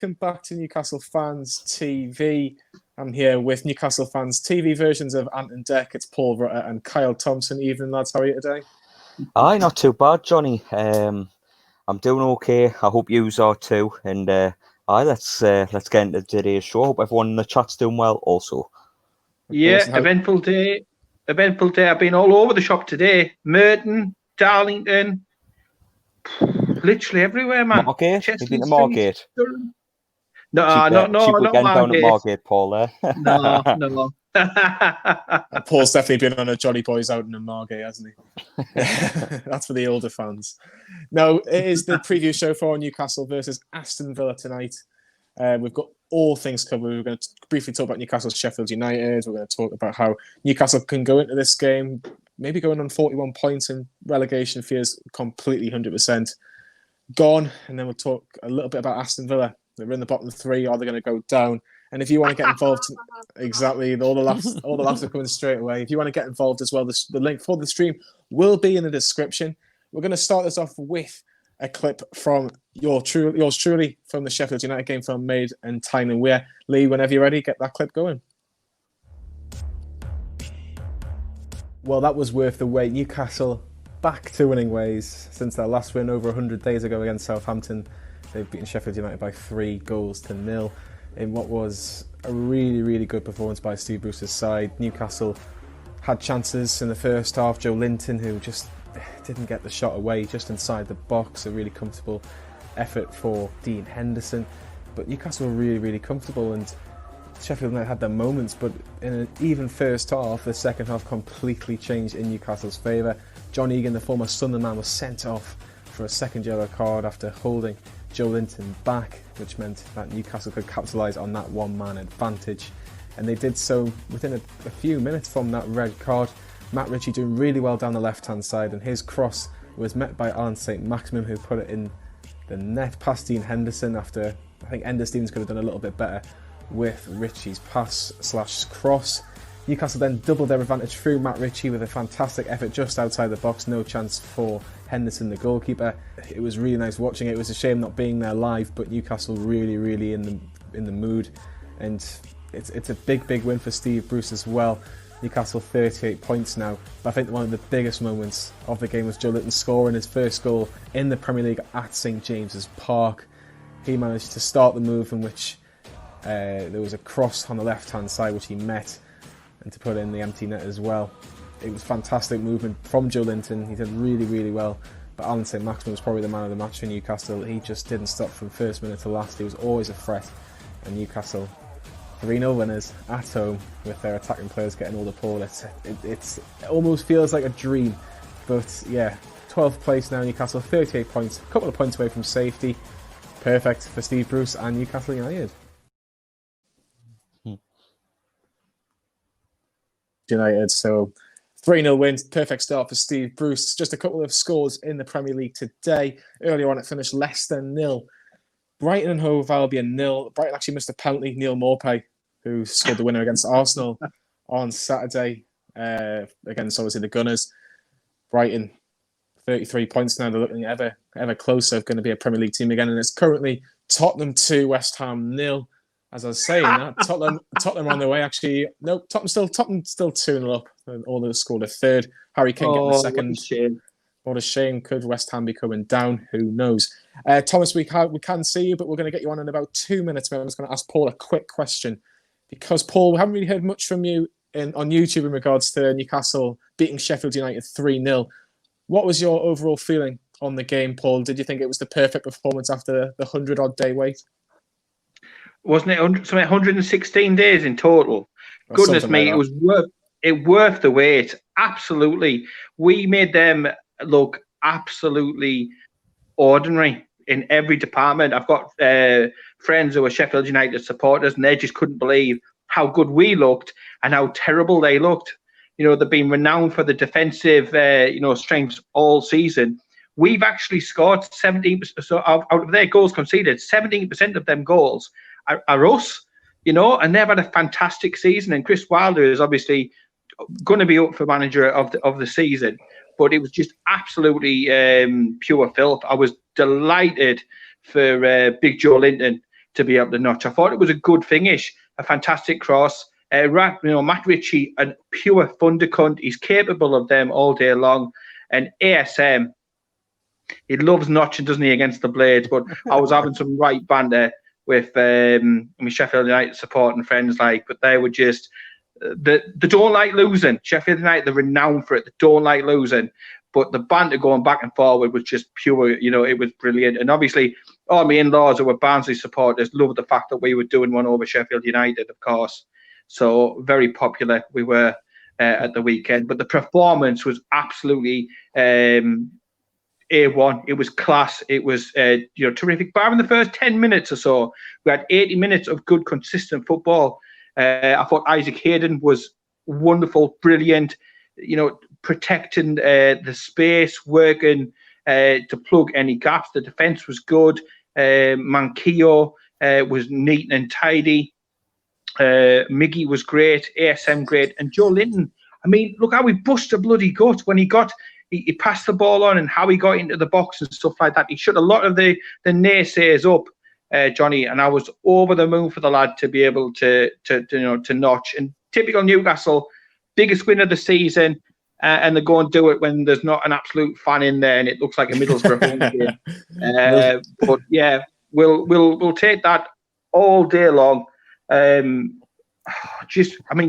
Welcome back to Newcastle Fans TV. I'm here with Newcastle Fans TV versions of Ant and Dec. It's Paul Rutter and Kyle Thompson. Evening, lads. How are you today? Aye, not too bad, Johnny. I'm doing okay. I hope yous are too. And let's get into today's show. Hope everyone in the chat's doing well also. Yeah, eventful day. Eventful day. I've been all over the shop today. Merton, Darlington, literally everywhere, man. Margate? You've been to Margate? No, not Margate. Down at Margate, Paul, there. No. Paul's definitely been on a Jolly Boys outing in Margate, hasn't he? That's for the older fans. No, it is the preview show for Newcastle versus Aston Villa tonight. We've got all things covered. We're going to briefly talk about Newcastle's Sheffield United. We're going to talk about how Newcastle can go into this game, maybe going on 41 points and relegation fears completely 100% gone. And then we'll talk a little bit about Aston Villa. They're in the bottom three. Are they going to go down? And if you want to get involved, exactly, all the laughs are coming straight away. If you want to get involved as well, the link for the stream will be in the description. We're going to start this off with a clip from yours truly from the Sheffield United game film Made and Time and Wear. Lee, whenever you're ready, get that clip going. Well, that was worth the wait. Newcastle back to winning ways since their last win over 100 days ago against Southampton. They've beaten Sheffield United by 3-0 in what was a really, really good performance by Steve Bruce's side. Newcastle had chances in the first half. Joe Linton, who just didn't get the shot away, just inside the box. A really comfortable effort for Dean Henderson. But Newcastle were really, really comfortable, and Sheffield United had their moments, but in an even first half, the second half completely changed in Newcastle's favour. John Egan, the former Sunderland man, was sent off for a second yellow card after holding Joe Linton back, which meant that Newcastle could capitalise on that one-man advantage. And they did so within a few minutes from that red card. Matt Ritchie doing really well down the left-hand side, and his cross was met by saint-maximin, who put it in the net past Dean Henderson after, I think Ender Stevens could have done a little bit better with Ritchie's pass/cross. Newcastle then doubled their advantage through Matt Ritchie with a fantastic effort just outside the box. No chance for Henderson, the goalkeeper. It was really nice watching it. It was a shame not being there live, but Newcastle really, really in the mood, and it's a big win for Steve Bruce as well. Newcastle 38 points now. But I think one of the biggest moments of the game was Joe Linton scoring his first goal in the Premier League at St James's Park. He managed to start the move in which there was a cross on the left-hand side which he met, and to put in the empty net as well. It was fantastic movement from Joe Linton. He did really, really well. But saint-maximin was probably the man of the match for Newcastle. He just didn't stop from first minute to last. He was always a threat. And Newcastle 3-0 winners at home with their attacking players getting all the ball. It almost feels like a dream. But yeah, 12th place now, Newcastle, 38 points. A couple of points away from safety. Perfect for Steve Bruce and Newcastle United. United, so 3-0 wins, perfect start for Steve Bruce. Just a couple of scores in the Premier League today. Earlier on it finished Leicester 0, Brighton and Hove Albion 0. Brighton actually missed a penalty. Neil Maupay, who scored the winner against Arsenal on Saturday against obviously the Gunners. Brighton 33 points now. They're looking ever closer, going to be a Premier League team again, and it's currently Tottenham 2, West Ham 0. As I was saying that, Tottenham on their way. Actually, no, Tottenham still 2-0 up. And all those scored a third. Harry Kane getting the second. What a shame. Could West Ham be coming down? Who knows? Thomas, we can see you, but we're going to get you on in about 2 minutes. I'm just going to ask Paul a quick question, because Paul, we haven't really heard much from you on YouTube in regards to Newcastle beating Sheffield United 3-0. What was your overall feeling on the game, Paul? Did you think it was the perfect performance after the 100-odd day wait? Wasn't it 116 days in total? Or goodness me, like it was worth the wait. Absolutely. We made them look absolutely ordinary in every department. I've got friends who are Sheffield United supporters, and they just couldn't believe how good we looked and how terrible they looked. You know, they've been renowned for the defensive, strengths all season. We've actually scored 17%. So out of their goals conceded, 17% of them goals are us, and they've had a fantastic season. And Chris Wilder is obviously going to be up for manager of the season, but it was just absolutely pure filth. I was delighted for Big Joe Linton. to be able to notch. I thought it was a good finish, a fantastic cross. Matt Ritchie, a pure thundercunt. He's capable of them all day long. And ASM, he loves notching, doesn't he, against the blades? But I was having some right banter with my Sheffield United supporting friends, but they were just they don't like losing. Sheffield United, they're renowned for it. They don't like losing. But the banter going back and forward was just pure. It was brilliant. And obviously, all my in-laws who were Barnsley supporters loved the fact that we were doing one over Sheffield United, of course. So very popular we were at the weekend. But the performance was absolutely A1. It was class. It was terrific. Barring the first 10 minutes or so, we had 80 minutes of good, consistent football. I thought Isaac Hayden was wonderful, brilliant. Protecting the space, working to plug any gaps. The defence was good. Manquillo was neat and tidy. Miggy was great. ASM great. And Joe Linton, look how he bust a bloody gut when he passed the ball on and how he got into the box and stuff like that. He shut a lot of the naysayers up, Johnny, and I was over the moon for the lad to be able to notch. And typical Newcastle, biggest win of the season, and they go and do it when there's not an absolute fan in there and it looks like a Middlesbrough home game. But yeah, we'll take that all day long.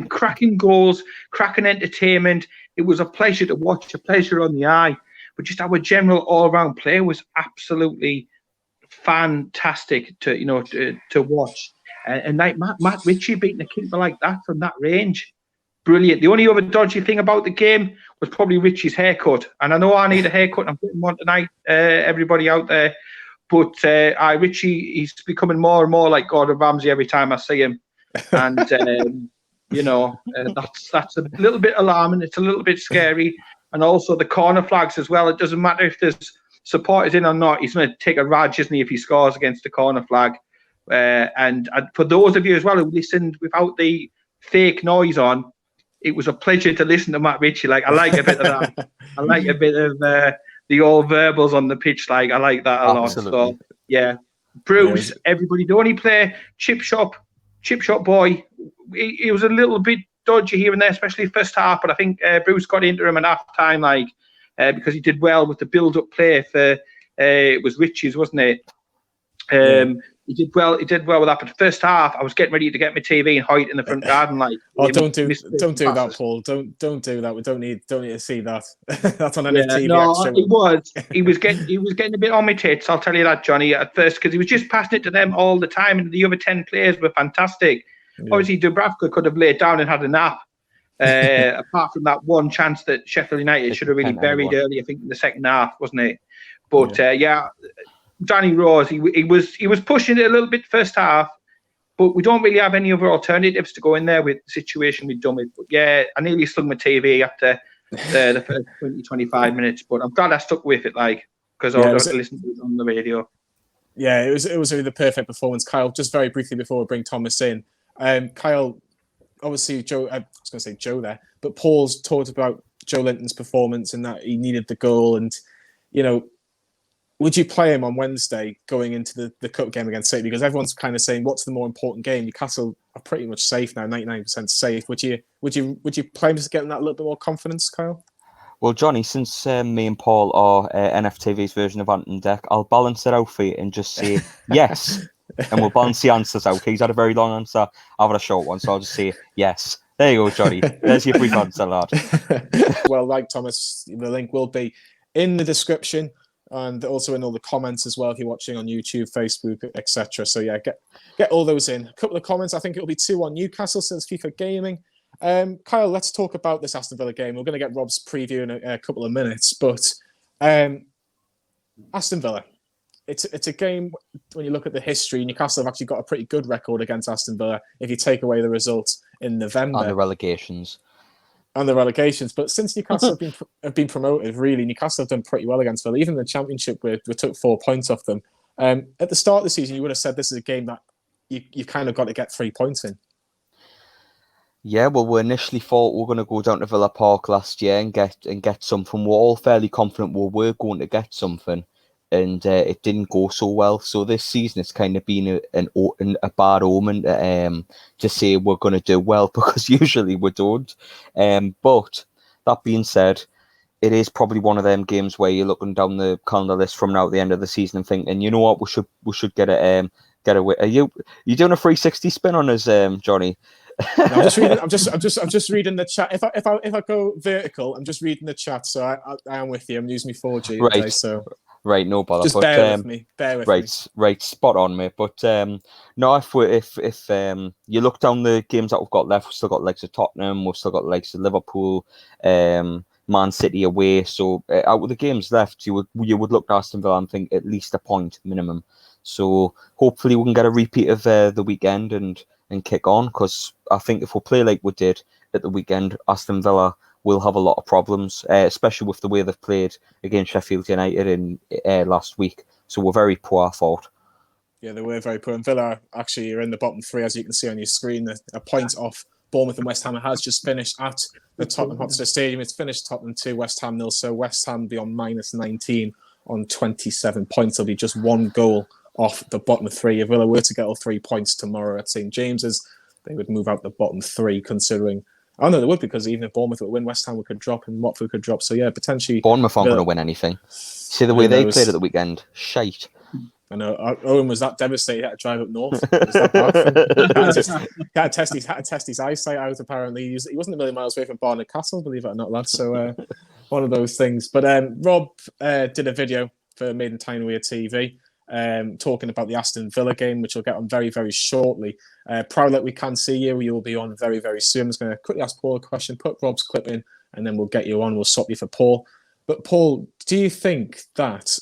Cracking goals, cracking entertainment. It was a pleasure to watch, a pleasure on the eye. But just our general all-round play was absolutely fantastic to watch. And like Matt Ritchie beating a keeper like that from that range, brilliant. The only other dodgy thing about the game was probably Ritchie's haircut. And I know I need a haircut. I'm putting one tonight, everybody out there. But Ritchie, he's becoming more and more like Gordon Ramsay every time I see him. And, that's a little bit alarming. It's a little bit scary. And also the corner flags as well. It doesn't matter if there's supporters in or not. He's going to take a raj, isn't he, if he scores against the corner flag. And for those of you as well who listened without the fake noise on, it was a pleasure to listen to Matt Ritchie. I like a bit of that. I like a bit of the old verbals on the pitch. I like that a lot. So, yeah. Bruce, everybody, the only player, Chip Shop boy, he was a little bit dodgy here and there, especially first half. But I think Bruce got into him at half time, because he did well with the build-up play for it was Ritchie's, wasn't it? He did well. He did well with that. But the first half, I was getting ready to get my TV and hide in the front garden. Don't do that, Paul. Don't do that. We don't need to see that. That's on NFTV. No, he was getting a bit on my tits. I'll tell you that, Johnny, at first, because he was just passing it to them all the time, and the other 10 players were fantastic. Yeah. Obviously, Dubravka could have laid down and had a nap. Apart from that one chance that Sheffield United should have really buried early, I think in the second half, wasn't it? But Danny Rose, he was pushing it a little bit first half, but we don't really have any other alternatives to go in there with the situation we've done with. But yeah, I nearly slung my TV after the first 20-25 minutes, but I'm glad I stuck with it, because I was listening to it on the radio. Yeah, it was really the perfect performance, Kyle. Just very briefly before we bring Thomas in, Kyle, obviously Joe, I was going to say Joe there, but Paul's talked about Joe Linton's performance and that he needed the goal, and would you play him on Wednesday going into the cup game against City? Because everyone's kind of saying, what's the more important game? Newcastle are pretty much safe now, 99% safe. Would you play him to get that a little bit more confidence, Kyle? Well, Johnny, since me and Paul are NFTV's version of Ant and Dec, I'll balance it out for you and just say yes. And we'll balance the answers out. He's had a very long answer. I've had a short one, so I'll just say yes. There you go, Johnny. There's your brief answer, lad. Well, like Thomas, the link will be in the description. And also in all the comments as well if you're watching on YouTube, Facebook, etc. So yeah, get all those in. A couple of comments. I think it'll be 2-1 Newcastle, says FIFA Gaming. Kyle, let's talk about this Aston Villa game. We're going to get Rob's preview in a couple of minutes, but Aston Villa. It's a game, when you look at the history, Newcastle have actually got a pretty good record against Aston Villa if you take away the results in November. And the relegations. But since Newcastle have been promoted, really, Newcastle have done pretty well against Villa. Even in the Championship, we took 4 points off them. At the start of the season, you would have said this is a game that you've kind of got to get 3 points in. Yeah, well, we initially thought we were going to go down to Villa Park last year and get something. We're all fairly confident we were going to get something. and it didn't go so well. So this season it's kind of been a bad omen to say we're going to do well, because usually we don't. But that being said, it is probably one of them games where you're looking down the calendar list from now at the end of the season and thinking, you know what, we should get away. Are you doing a 360 spin on us, Johnny? No, I'm just reading. I'm just reading the chat. If I go vertical, I'm just reading the chat. So I am with you. I'm using my 4G right. today, so right, no bother. Just bear with me. Right, spot on, mate. But no, if you look down the games that we've got left, we've still got legs of Tottenham, we've still got legs of Liverpool, Man City away. So out of the games left, you would look to Aston Villa and think at least a point minimum. So hopefully we can get a repeat of the weekend and kick on, because I think if we play like we did at the weekend, Aston Villa will have a lot of problems, especially with the way they've played against Sheffield United in last week. So we're very poor, I thought. Yeah, they were very poor. And Villa actually are in the bottom three, as you can see on your screen. A point off Bournemouth and West Ham. It has just finished at the Tottenham Hotspur Stadium. It's finished Tottenham 2, West Ham 0. So West Ham be on minus 19 on 27 points. They'll be just one goal off the bottom three. If Villa were to get all 3 points tomorrow at St James's, they would move out the bottom three, considering... Oh, no, they would, because even if Bournemouth would win, West Ham could drop and Watford could drop. So, yeah, potentially... Bournemouth aren't going to win anything. See the way they played at the weekend? Shite. I know. Owen was that devastated. He had to drive up north. It was that bad. He had to test his eyesight out, apparently. He wasn't a million miles away from Newcastle, believe it or not, lads. So, one of those things. But Rob did a video for Made in Tyne Weir TV, talking about the Aston Villa game, which we'll get on very, very shortly. Proud that we can see you. You will be on very, very soon. I'm just going to quickly ask Paul a question, put Rob's clip in, and then we'll get you on. We'll swap you for Paul. But Paul, do you think that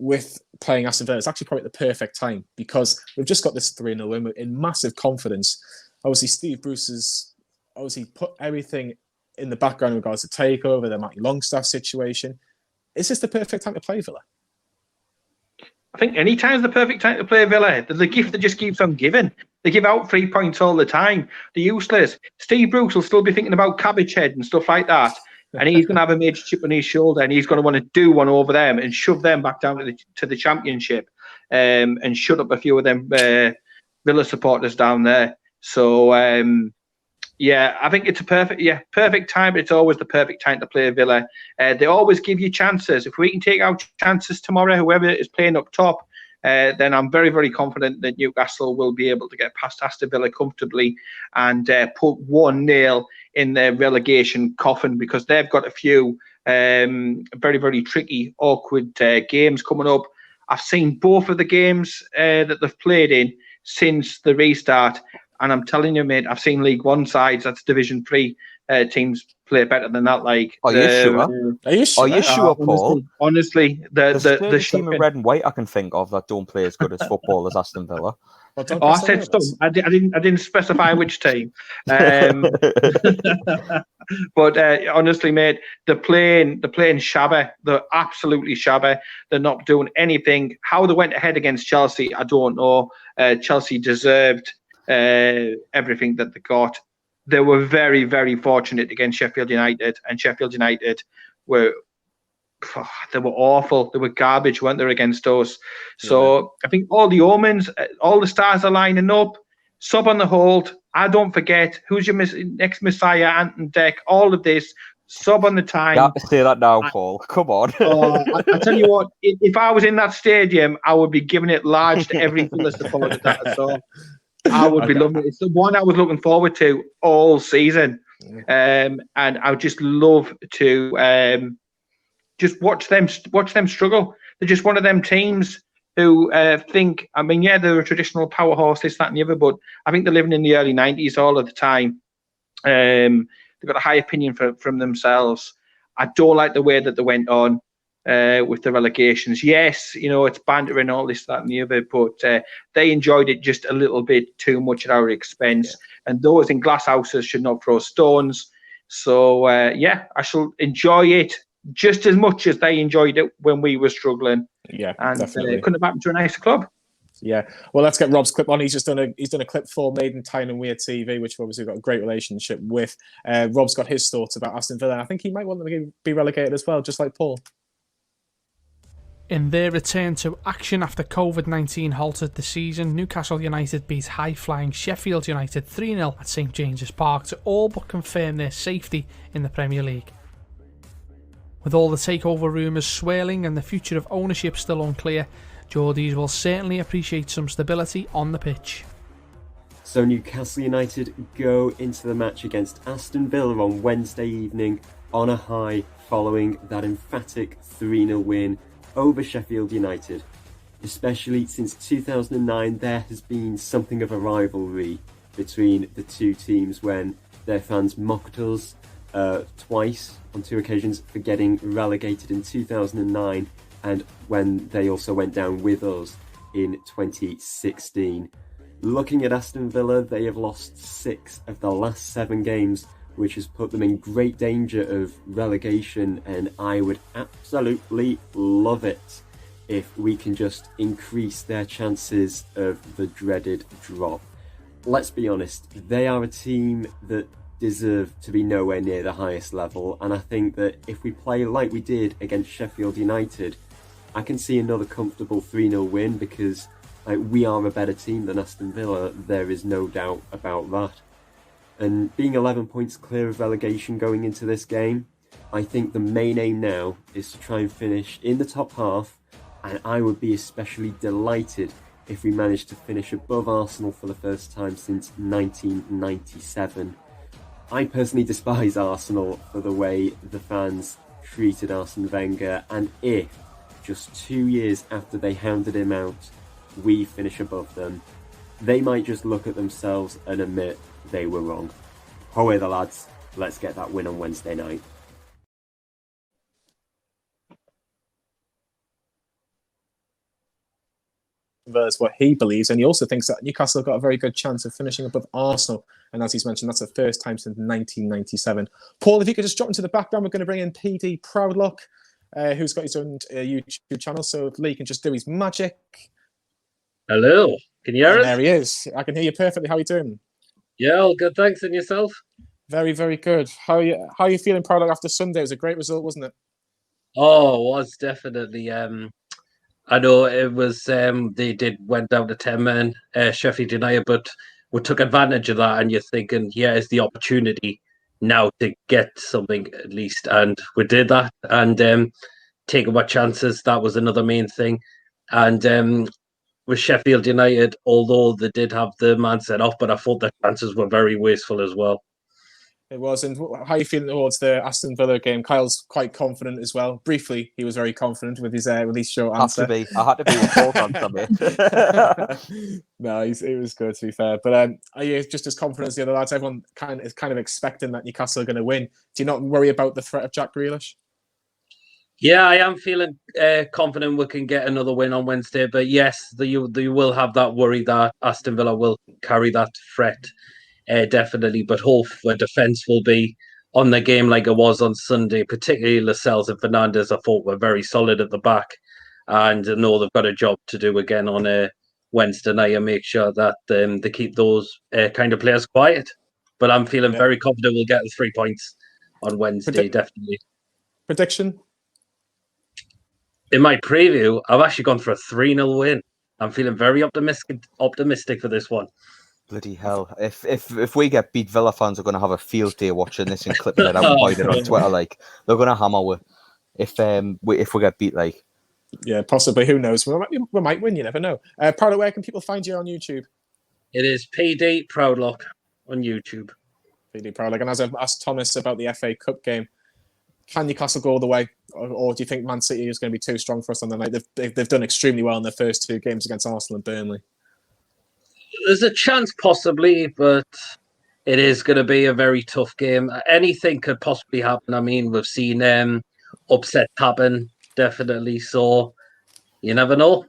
with playing Aston Villa, it's actually probably the perfect time, because we've just got this 3-0 win in massive confidence? Obviously, Steve Bruce has obviously put everything in the background in regards to takeover, the Matty Longstaff situation. Is this the perfect time to play Villa? I think any time's the perfect time to play Villa. There's a gift that just keeps on giving. They give out 3 points all the time. They're useless. Steve Bruce will still be thinking about cabbage head and stuff like that. And he's going to have a major chip on his shoulder, and he's going to want to do one over them and shove them back down to the championship, and shut up a few of them Villa supporters down there. So, yeah, I think it's a perfect time. But it's always the perfect time to play Villa. They always give you chances. If we can take our chances tomorrow, whoever is playing up top, then I'm very, very confident that Newcastle will be able to get past Aston Villa comfortably and put 1-0 in their relegation coffin, because they've got a few very, very tricky, awkward games coming up. I've seen both of the games that they've played in since the restart, and I'm telling you, mate, I've seen League One sides, that's Division 3 teams, play better than that. Like, are you sure? Are you sure, Paul? Honestly, the team in red and white I can think of that don't play as good as football as Aston Villa. Well, I said some. I didn't specify which team. But honestly, mate, they're playing shabby. They're absolutely shabby. They're not doing anything. How they went ahead against Chelsea, I don't know. Chelsea deserved everything that they got. They were very, very fortunate against Sheffield United, and Sheffield United were awful. They were garbage, weren't they, against us? So I think all the omens, all the stars are lining up. Sub on the hold. I don't forget who's your next Messiah, Anton Deck. All of this. Sub on the time. You have to say that now, Paul. Come on. I tell you what, if I was in that stadium, I would be giving it large to every Villa supporter that I saw. I would be loving it. It's the one I was looking forward to all season. And I would just love to just watch them struggle. They're just one of them teams who think, I mean, yeah, they're a traditional powerhouse, this, that, and the other, but I think they're living in the early 90s all of the time. They've got a high opinion from themselves. I don't like the way that they went on with the relegations. Yes, you know, it's banter and all this, that, and the other, but they enjoyed it just a little bit too much at our expense. Yeah. And those in glass houses should not throw stones. So, yeah, I shall enjoy it just as much as they enjoyed it when we were struggling. Yeah, and definitely. It couldn't have happened to a nicer club. Yeah, well, let's get Rob's clip on. He's done a clip for Made in Tyne Weir TV, which we've obviously got a great relationship with. Rob's got his thoughts about Aston Villa. I think he might want them to be relegated as well, just like Paul. In their return to action after COVID-19 halted the season, Newcastle United beat high-flying Sheffield United 3-0 at St James's Park to all but confirm their safety in the Premier League. With all the takeover rumours swirling and the future of ownership still unclear, Geordies will certainly appreciate some stability on the pitch. So Newcastle United go into the match against Aston Villa on Wednesday evening on a high following that emphatic 3-0 win over Sheffield United. Especially since 2009, there has been something of a rivalry between the two teams when their fans mocked us twice on two occasions for getting relegated in 2009 and when they also went down with us in 2016. Looking at Aston Villa, they have lost 6 of the last 7 games, which has put them in great danger of relegation, and I would absolutely love it if we can just increase their chances of the dreaded drop. Let's be honest, they are a team that deserve to be nowhere near the highest level, and I think that if we play like we did against Sheffield United, I can see another comfortable 3-0 win because we are a better team than Aston Villa, there is no doubt about that. And being 11 points clear of relegation going into this game, I think the main aim now is to try and finish in the top half, and I would be especially delighted if we managed to finish above Arsenal for the first time since 1997. I personally despise Arsenal for the way the fans treated Arsene Wenger, and if, just 2 years after they hounded him out, we finish above them, they might just look at themselves and admit they were wrong. Away the lads, let's get that win on Wednesday night. That's what he believes, and he also thinks that Newcastle have got a very good chance of finishing above Arsenal, and as he's mentioned, that's the first time since 1997. Paul, if you could just drop into the background, we're going to bring in PD Proudlock, who's got his own YouTube channel, so if Lee can just do his magic. Hello, can you hear us? There he is. I can hear you perfectly. How are you doing? Yeah, all good, thanks. And yourself? Very, very good. How are you feeling, Proudlock, after Sunday? It was a great result, wasn't it? Oh, it was definitely. I know it was. They went down to 10 men, Sheffield United, but we took advantage of that. And you're thinking, yeah, it's the opportunity now to get something at least, and we did that. And taking our chances, that was another main thing. And with Sheffield United, although they did have the man set off, but I thought the chances were very wasteful as well. It was. And how are you feeling towards the Aston Villa game? Kyle's quite confident as well. Briefly, he was very confident with his short answer. I had to be with both on something. No, it was good, to be fair. But are you just as confident as the other lads? Everyone is kind of expecting that Newcastle are going to win. Do you not worry about the threat of Jack Grealish? Yeah, I am feeling confident we can get another win on Wednesday. But yes, you will have that worry that Aston Villa will carry that threat, definitely. But hope the defence will be on the game like it was on Sunday, particularly Lascelles and Fernandes. I thought were very solid at the back. And I know they've got a job to do again on a Wednesday night and make sure that they keep those kind of players quiet. But I'm feeling very confident we'll get the 3 points on Wednesday, definitely. Prediction? In my preview, I've actually gone for a 3-0 win. I'm feeling very optimistic for this one. Bloody hell! If we get beat, Villa fans are going to have a field day watching this and clipping it out and hiding it on Twitter. Like they're going to hammer us if we get beat. Like yeah, possibly. Who knows? We might win. You never know. Proudlock, where can people find you on YouTube? It is PD Proudlock on YouTube. PD Proudlock. And as I've asked Thomas about the FA Cup game, can Newcastle go all the way, or do you think Man City is going to be too strong for us on the night? They've done extremely well in their first 2 games against Arsenal and Burnley. There's a chance possibly, but it is going to be a very tough game. Anything could possibly happen. I mean, we've seen upset happen, definitely. So you never know.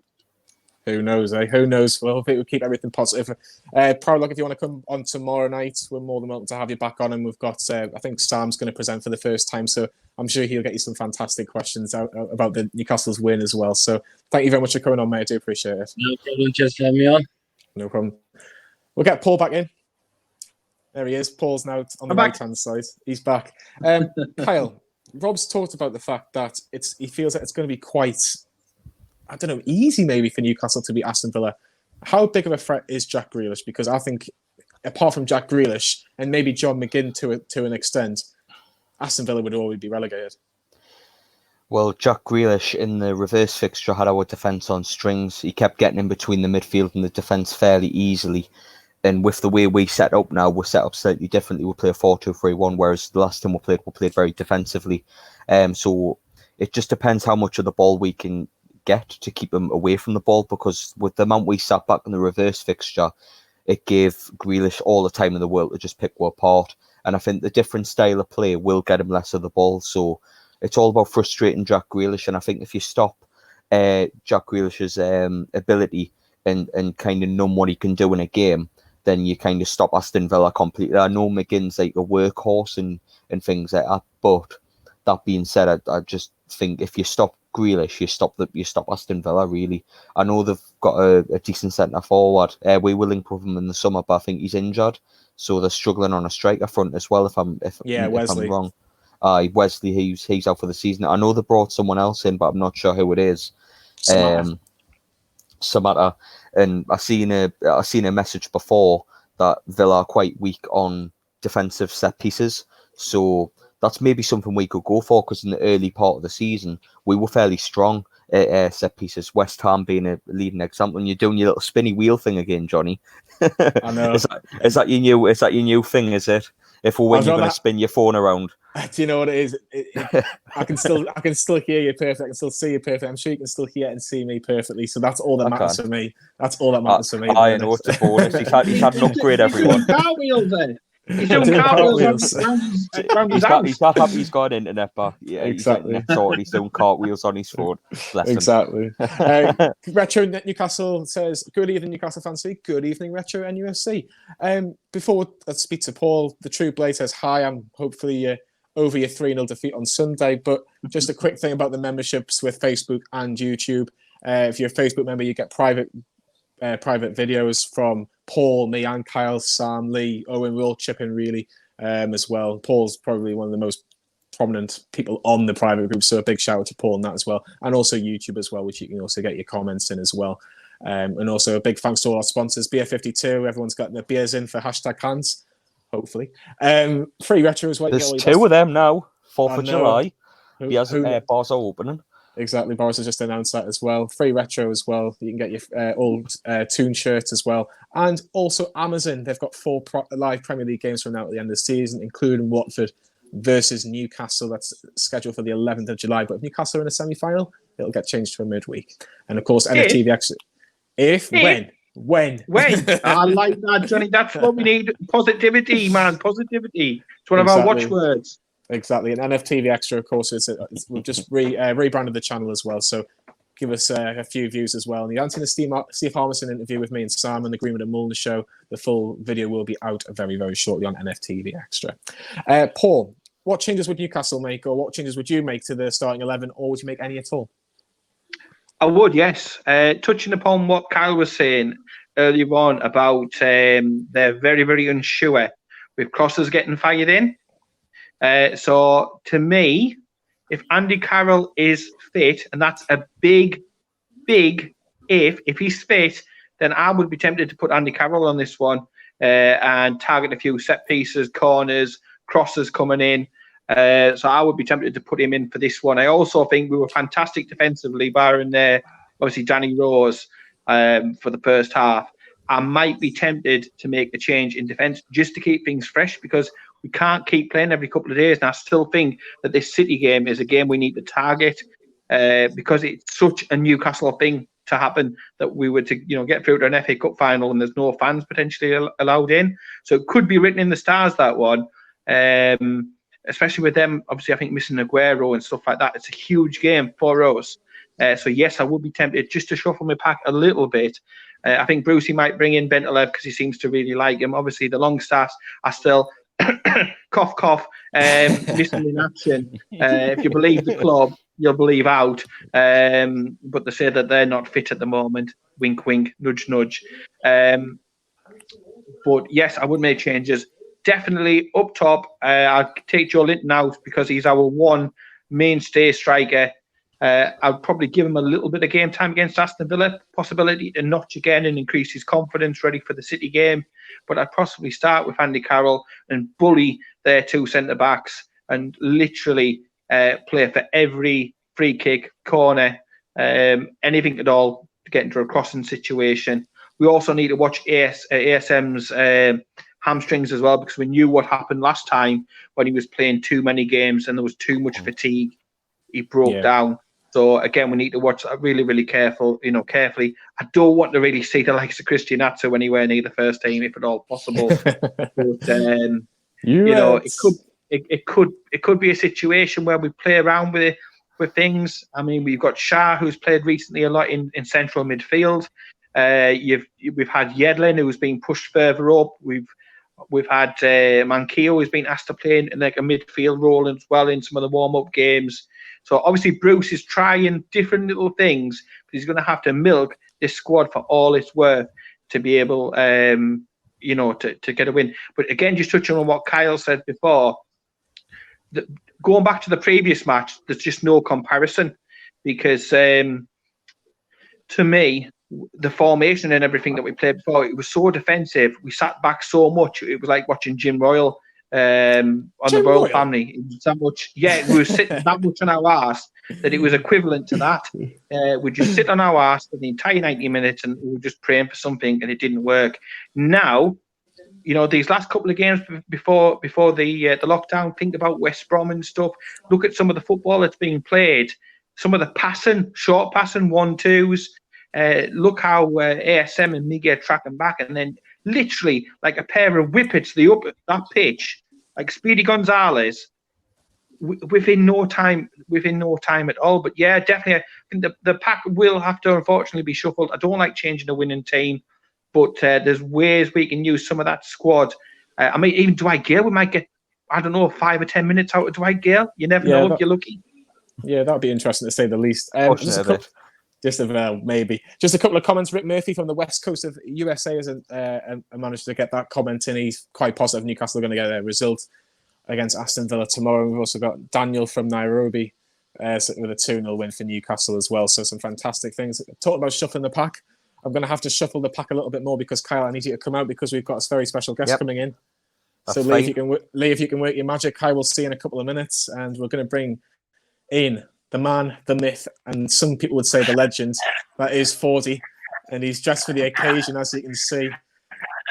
Who knows, eh? Who knows? Well, we'll keep everything positive. Proudlock, if you want to come on tomorrow night, we're more than welcome to have you back on. And we've got, I think Sam's going to present for the first time. So I'm sure he'll get you some fantastic questions out about the Newcastle's win as well. So thank you very much for coming on, mate. I do appreciate it. No problem. Just have me on. No problem. We'll get Paul back in. There he is. Paul's now on the right-hand side. He's back. Kyle, Rob's talked about the fact that he feels that it's going to be quite I don't know, easy maybe for Newcastle to beat Aston Villa. How big of a threat is Jack Grealish? Because I think, apart from Jack Grealish and maybe John McGinn to an extent, Aston Villa would always be relegated. Well, Jack Grealish in the reverse fixture had our defence on strings. He kept getting in between the midfield and the defence fairly easily. And with the way we set up now, we're set up slightly differently. We play a 4-2-3-1, whereas the last time we played very defensively. So it just depends how much of the ball we can get to keep him away from the ball, because with the amount we sat back in the reverse fixture, it gave Grealish all the time in the world to just pick one apart. And I think the different style of play will get him less of the ball. So it's all about frustrating Jack Grealish. And I think if you stop Jack Grealish's ability and kind of numb what he can do in a game, then you kind of stop Aston Villa completely. I know McGinn's like a workhorse and things like that, but that being said, I just think if you stop Grealish, you stop Aston Villa, really. I know they've got a decent centre forward. We will link with him in the summer, but I think he's injured, so they're struggling on a striker front as well. If I'm wrong, Wesley, he's out for the season. I know they brought someone else in, but I'm not sure who it is. Samatta. And I seen a message before that Villa are quite weak on defensive set pieces, so that's maybe something we could go for, because in the early part of the season we were fairly strong at set pieces. West Ham being a leading example. And you're doing your little spinny wheel thing again, Johnny. I know. Is that your new thing? Is it? If or when you're going to spin your phone around? Do you know what it is? I can still hear you perfect. I can still see you perfect. I'm sure you can still hear and see me perfectly. So that's all that matters for me. That's all that matters for me. I know it's a bonus. He's had an upgrade, everyone. Cartwheels then. He's doing cartwheels around his house. He's got an internet bar. Yeah, exactly. He's doing cartwheels on his phone. Exactly. Retro Newcastle says, "Good evening, Newcastle fans. Good evening, Retro NUFC." Before I speak to Paul, the True Blade says, "Hi, I'm hopefully over your 3-0 defeat on Sunday." But just a quick thing about the memberships with Facebook and YouTube. If you're a Facebook member, you get private videos from Paul, me, and Kyle, Sam, Lee, Owen. We'll chip in really as well. Paul's probably one of the most prominent people on the private group, so a big shout out to Paul on that as well, and also YouTube as well, which you can also get your comments in as well. And also a big thanks to all our sponsors, Beer 52. Everyone's got their beers in for #cans, hopefully. Free retro as well. There's two of them now. 4th of July. Bars are opening. Exactly, Boris has just announced that as well. Free retro as well. You can get your old Toon shirts as well. And also Amazon. They've got 4 live Premier League games from now at the end of the season, including Watford versus Newcastle. That's scheduled for the 11th of July. But if Newcastle are in a semi-final, it'll get changed to a midweek. And of course, NFTV extra. When? I like that, Johnny. That's what we need. Positivity, man. Positivity. It's one of our watchwords. Exactly. And NFTV Extra, of course, we've just rebranded the channel as well. So give us a few views as well. And the Anthony Steve Harmison interview with me and Sam and the Greenwood and Mullins show, the full video will be out very, very shortly on NFTV Extra. Paul, what changes would Newcastle make, or what changes would you make to the starting 11, or would you make any at all? I would, yes. Touching upon what Kyle was saying earlier on about they're very, very unsure with crosses getting fired in. So to me, if Andy Carroll is fit, and that's a big if he's fit, then I would be tempted to put Andy Carroll on this one and target a few set pieces, corners, crosses coming in. So I would be tempted to put him in for this one. I also think we were fantastic defensively, barring obviously Danny Rose for the first half. I might be tempted to make a change in defence just to keep things fresh, because we can't keep playing every couple of days. And I still think that this City game is a game we need to target because it's such a Newcastle thing to happen that we were to get through to an FA Cup final and there's no fans potentially allowed in. So it could be written in the stars, that one. Especially with them, obviously, I think missing Aguero and stuff like that. It's a huge game for us. So yes, I would be tempted just to shuffle my pack a little bit. I think Brucey might bring in Bentaleb because he seems to really like him. Obviously, the Longstaffs are still cough, missing in action. If you believe the club, you'll believe out. But they say that they're not fit at the moment. Wink, wink, nudge, nudge. But yes, I would make changes. Definitely up top, I'll take Joe Linton out because he's our one mainstay striker. I'd probably give him a little bit of game time against Aston Villa, possibility to notch again and increase his confidence, ready for the City game. But I'd possibly start with Andy Carroll and bully their two centre-backs and literally play for every free kick, corner, anything at all to get into a crossing situation. We also need to watch ASM's hamstrings as well, because we knew what happened last time when he was playing too many games and there was too much fatigue. He broke down. So again, we need to watch that really, really carefully. I don't want to really see the likes of Christian Atsu anywhere near the first team, if at all possible. But it could be a situation where we play around with things. I mean, we've got Shah, who's played recently a lot in central midfield. We've had Yedlin, who's been pushed further up. We've had Manquillo, who's been asked to play in like a midfield role as well in some of the warm-up games. So obviously Bruce is trying different little things, but he's going to have to milk this squad for all it's worth to be able, to get a win. But again, just touching on what Kyle said before, going back to the previous match, there's just no comparison because to me, the formation and everything that we played before, it was so defensive. We sat back so much. It was like watching Jim Royal on the Royal family. It was that much, we were sitting that much on our arse that it was equivalent to that. We just sit on our arse for the entire 90 minutes and we were just praying for something and it didn't work. Now, these last couple of games before the lockdown, think about West Brom and stuff. Look at some of the football that's being played. Some of the passing, short passing, 1-2s. Look how ASM and Miguel tracking back, and then literally like a pair of whippets that pitch, like Speedy Gonzalez, within no time at all. But yeah, definitely, I think the pack will have to unfortunately be shuffled. I don't like changing a winning team, but there's ways we can use some of that squad. I mean, even Dwight Gale, we might get 5 or 10 minutes out of Dwight Gale. You never know if you're lucky. Yeah, that would be interesting to say the least. Just a couple of comments. Rick Murphy from the west coast of USA has managed to get that comment in. He's quite positive Newcastle are going to get a result against Aston Villa tomorrow. We've also got Daniel from Nairobi with a 2-0 win for Newcastle as well. So some fantastic things. Talking about shuffling the pack, I'm going to have to shuffle the pack a little bit more because Kyle, I need you to come out because we've got a very special guest coming in. So Lee, if you can work your magic, Kyle will see in a couple of minutes, and we're going to bring in the man, the myth, and some people would say the legend, that is Fordy, and he's dressed for the occasion, as you can see.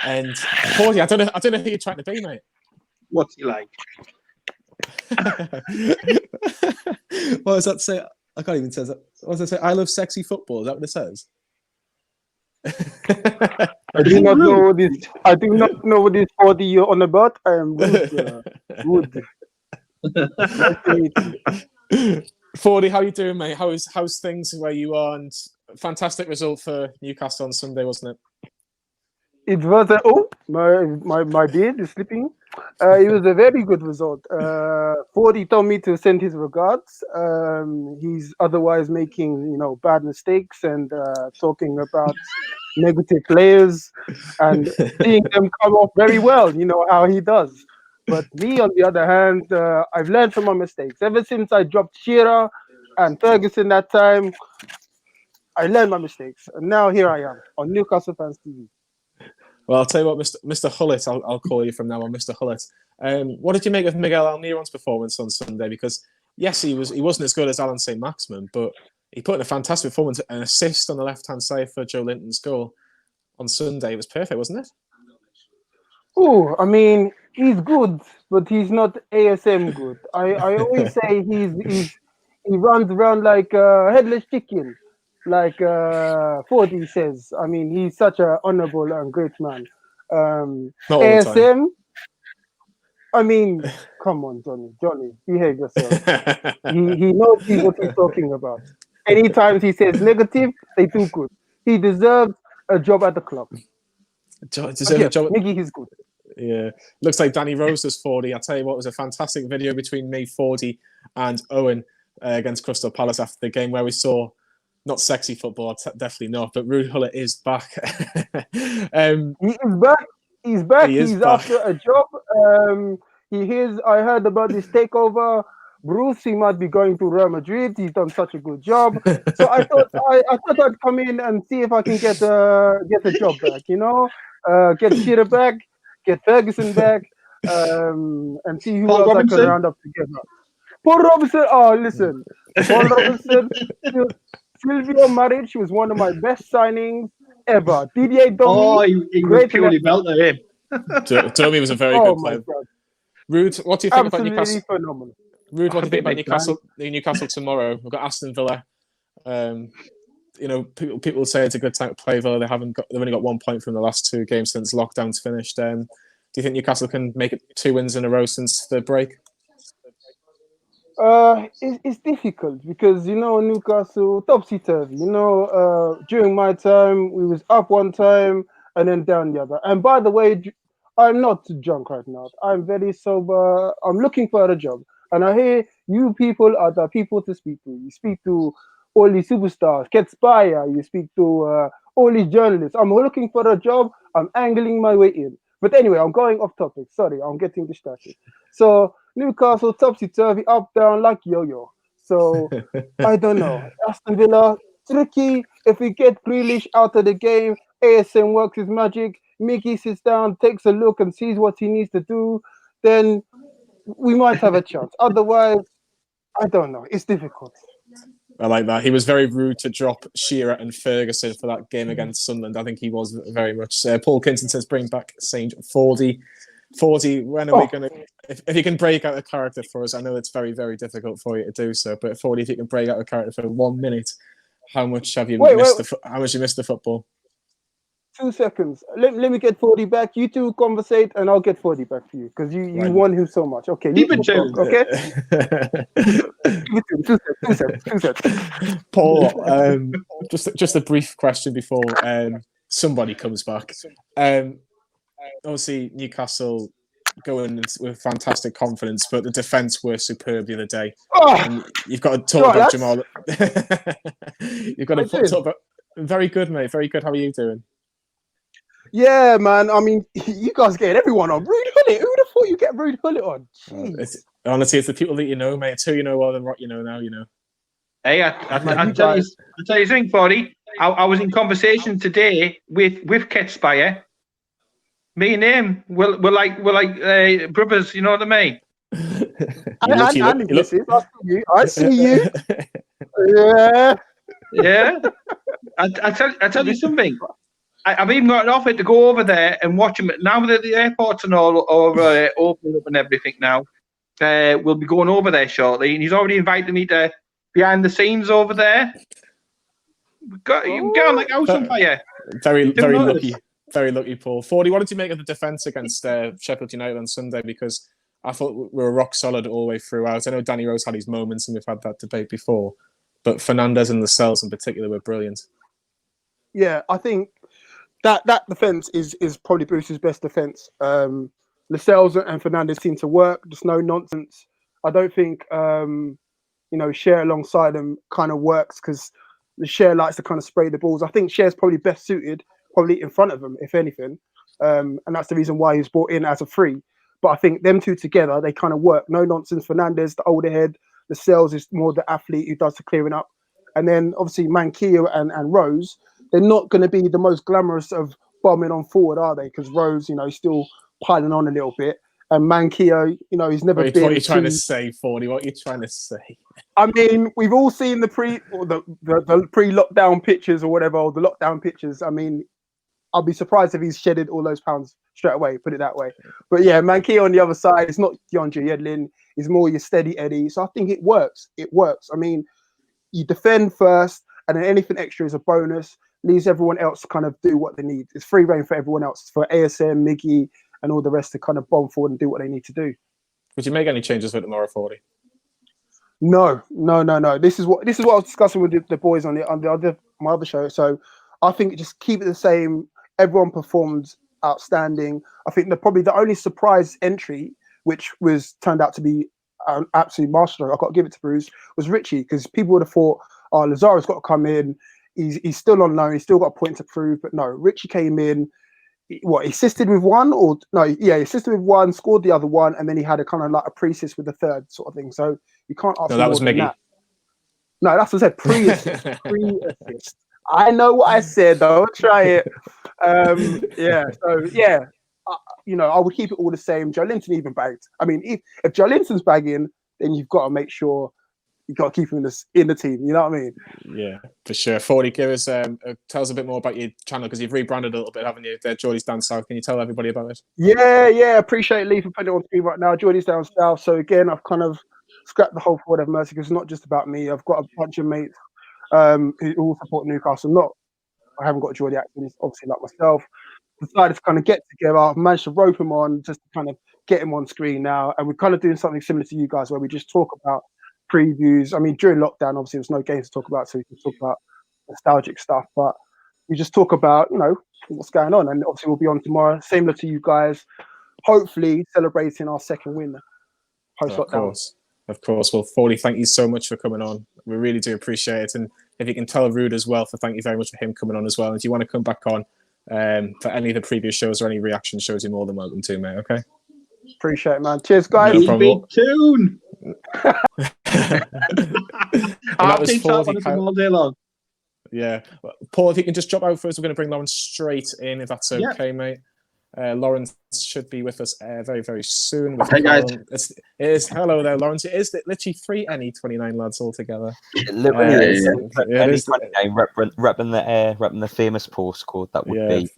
And Fordy, I don't know who you're trying to be, mate. What's he like? What does that say? I can't even say that. What does it say? I love sexy football. Is that what it says? I do not know this. I do not know what this Fordy you're on about. I am good. Fordy, how you doing, mate? How's things where you are? And fantastic result for Newcastle on Sunday, wasn't it? It was my beard is slipping. It was a very good result. Fordy told me to send his regards. He's otherwise making bad mistakes and talking about negative players and seeing them come off very well. You know how he does. But me, on the other hand, I've learned from my mistakes. Ever since I dropped Shearer and Ferguson that time, I learned my mistakes. And now here I am on Newcastle Fans TV. Well, I'll tell you what, Mr. Hullett, I'll call you from now on, Mr. Hullett. What did you make of Miguel Almiron's performance on Sunday? Because, yes, he wasn't as good as Alan Saint-Maximin, but he put in a fantastic performance, an assist on the left-hand side for Joe Linton's goal on Sunday. It was perfect, wasn't it? Oh, I mean, he's good, but he's not ASM good. I always say he runs around like a headless chicken, like Fordy says. I mean, he's such an honourable and great man. ASM, I mean, come on, Johnny, behave yourself. he knows what he's talking about. Anytime he says negative, they do good. He deserves a job at the club. Miggy, he's good. Yeah, looks like Danny Rose does 40. I'll tell you what, it was a fantastic video between me, 40, and Owen against Crystal Palace after the game where we saw not sexy football, definitely not, but Ruud Hullett is back. He is back. He's back. He's after a job. I heard about this takeover Bruce, he might be going to Real Madrid. He's done such a good job. So I thought I'd come in and see if I can get a job back. Get Shearer back, get Ferguson back, and see who Paul else Robinson? I can round up together. Paul Robinson. Oh, listen, Paul Robinson. Silvio Maric was one of my best signings ever. Didier Domi. He was purely belter him. Domi was a very good player. God. Rude, what do you think about Absolutely Newcastle? phenomenal. Rude, what do you think about Newcastle tomorrow? We've got Aston Villa. People say it's a good time to play Villa. They've only got 1 point from the last 2 games since lockdown's finished. Do you think Newcastle can make it 2 wins in a row since the break? It's difficult because Newcastle topsy-turvy. During my time, we was up one time and then down the other. And by the way, I'm not drunk right now. I'm very sober. I'm looking for a job, and I hear you people are the people to speak to. You speak to all these superstars, Ketspire. You speak to all these journalists. I'm looking for a job. I'm angling my way in. But anyway, I'm going off topic. Sorry, I'm getting distracted. So Newcastle topsy-turvy, up, down, like yo-yo. So I don't know. Aston Villa, tricky. If we get Grealish out of the game, ASM works his magic. Mickey sits down, takes a look and sees what he needs to do, then we might have a chance. Otherwise, I don't know. It's difficult. I like that. He was very rude to drop Shearer and Ferguson for that game against Sunderland. I think he was very much. Paul Kinton says, bring back Saint 40. 40, when are we going to... If you can break out a character for us, I know it's very, very difficult for you to do so, but 40, if you can break out a character for 1 minute, how much have you missed how much you missed the football? 2 seconds. Let me get 40 back. You two conversate and I'll get 40 back for you because you won him so much. Okay. Keep it chill. Okay? 2 seconds. Paul, just a brief question before somebody comes back. Obviously, Newcastle going with fantastic confidence, but the defence were superb the other day. And you've got to talk about Jamal. You've got to talk about... Very good, mate. Very good. How are you doing? Yeah, man. I mean, you guys getting everyone on. Rude Hullet. Who would have thought you get Rude Hullet on? Honestly, it's the people that you know, mate. It's who you know more than what you know now, you know. Hey, I'll tell you something, Boddy. I was in conversation today with Ketspire. Me and him, we're like brothers. You know what I mean? I see you. Yeah. I tell you something. I've even got an offer to go over there and watch him. Now that the airports and all are opening up and everything now, we'll be going over there shortly. And he's already invited me to behind the scenes over there. You get on like house on fire. Very lucky. Very lucky, Paul. 40, what did you make of the defence against Sheffield United on Sunday? Because I thought we were rock solid all the way throughout. I know Danny Rose had his moments and we've had that debate before. But Fernandes and Lascelles in particular were brilliant. Yeah, I think that defence is probably Bruce's best defence. Lascelles and Fernandes seem to work. Just no nonsense. I don't think Cher alongside him kind of works because the Cher likes to kind of spray the balls. I think Cher's probably best suited, probably in front of him, if anything. And that's the reason why he was brought in as a free. But I think them two together, they kind of work. No nonsense. Fernandes, the older head. Lascelles is more the athlete who does the clearing up. And then obviously Manquillo and Rose, they're not going to be the most glamorous of bombing on forward, are they? Because Rose, he's still piling on a little bit. And Manquillo, he's never been... What are you trying to say, 40? What are you trying to say? I mean, we've all seen the pre-lockdown pictures or whatever, or the lockdown pictures. I mean, I'll be surprised if he's shedded all those pounds straight away, put it that way. But yeah, Manquillo on the other side, it's not DeAndre Yedlin. He's more your steady Eddie. So I think it works. It works. I mean, you defend first, and then anything extra is a bonus. Leaves everyone else to kind of do what they need. It's free reign for everyone else, for ASM, Miggy, and all the rest to kind of bomb forward and do what they need to do. Would you make any changes for tomorrow, 40? No. This is what I was discussing with the boys on my other show. So I think just keep it the same. Everyone performed outstanding. I think probably the only surprise entry, which turned out to be an absolute master, I've got to give it to Bruce, was Richie, because people would have thought, Lazaro's got to come in. He's still on loan. He's still got a point to prove. But no, Richie came in. he assisted with one or no? Yeah, he assisted with one, scored the other one, and then he had a kind of like a pre-assist with the third sort of thing. So you can't ask No, for that more was than Miggy. that. No, that's what I said. Pre-assist, pre-assist. I know what I said. Don't try it. Yeah. So yeah, I would keep it all the same. Joe Linton even bagged. I mean, if Joe Linton's bagging, then you've got to make sure you got to keep him in the team. You know what I mean? Yeah, for sure. 40, give us tell us a bit more about your channel because you've rebranded a little bit, haven't you? Geordie's Down South. Can you tell everybody about it? Yeah. Appreciate Lee for putting it on screen right now. Geordie's Down South. So again, I've kind of scrapped the whole forward of mercy because it's not just about me. I've got a bunch of mates who all support Newcastle. I haven't got a Geordie accent. It's obviously like myself. Decided to kind of get together. I've managed to rope him on just to kind of get him on screen now. And we're kind of doing something similar to you guys where we just talk about previews. I mean, during lockdown, obviously, there's no games to talk about, so we can talk about nostalgic stuff. But we just talk about, what's going on. And obviously, we'll be on tomorrow, similar to you guys, hopefully celebrating our second win post-lockdown. Of course. Well, 40, thank you so much for coming on. We really do appreciate it. And if you can tell Rude as well, thank you very much for him coming on as well. And if you want to come back on for any of the previous shows or any reaction shows, you're more than welcome to, mate. Okay? Appreciate it, man. Cheers, guys. No Big tune. I'll take that one all day long. Yeah. Paul, if you can just drop out first, we're going to bring Lawrence straight in, if that's okay, mate. Lawrence should be with us very, very soon. Hey, guys. It is. Hello there, Lawrence. It is literally 3 NE29 lads all together. It literally is. Repping the famous postcode that would be.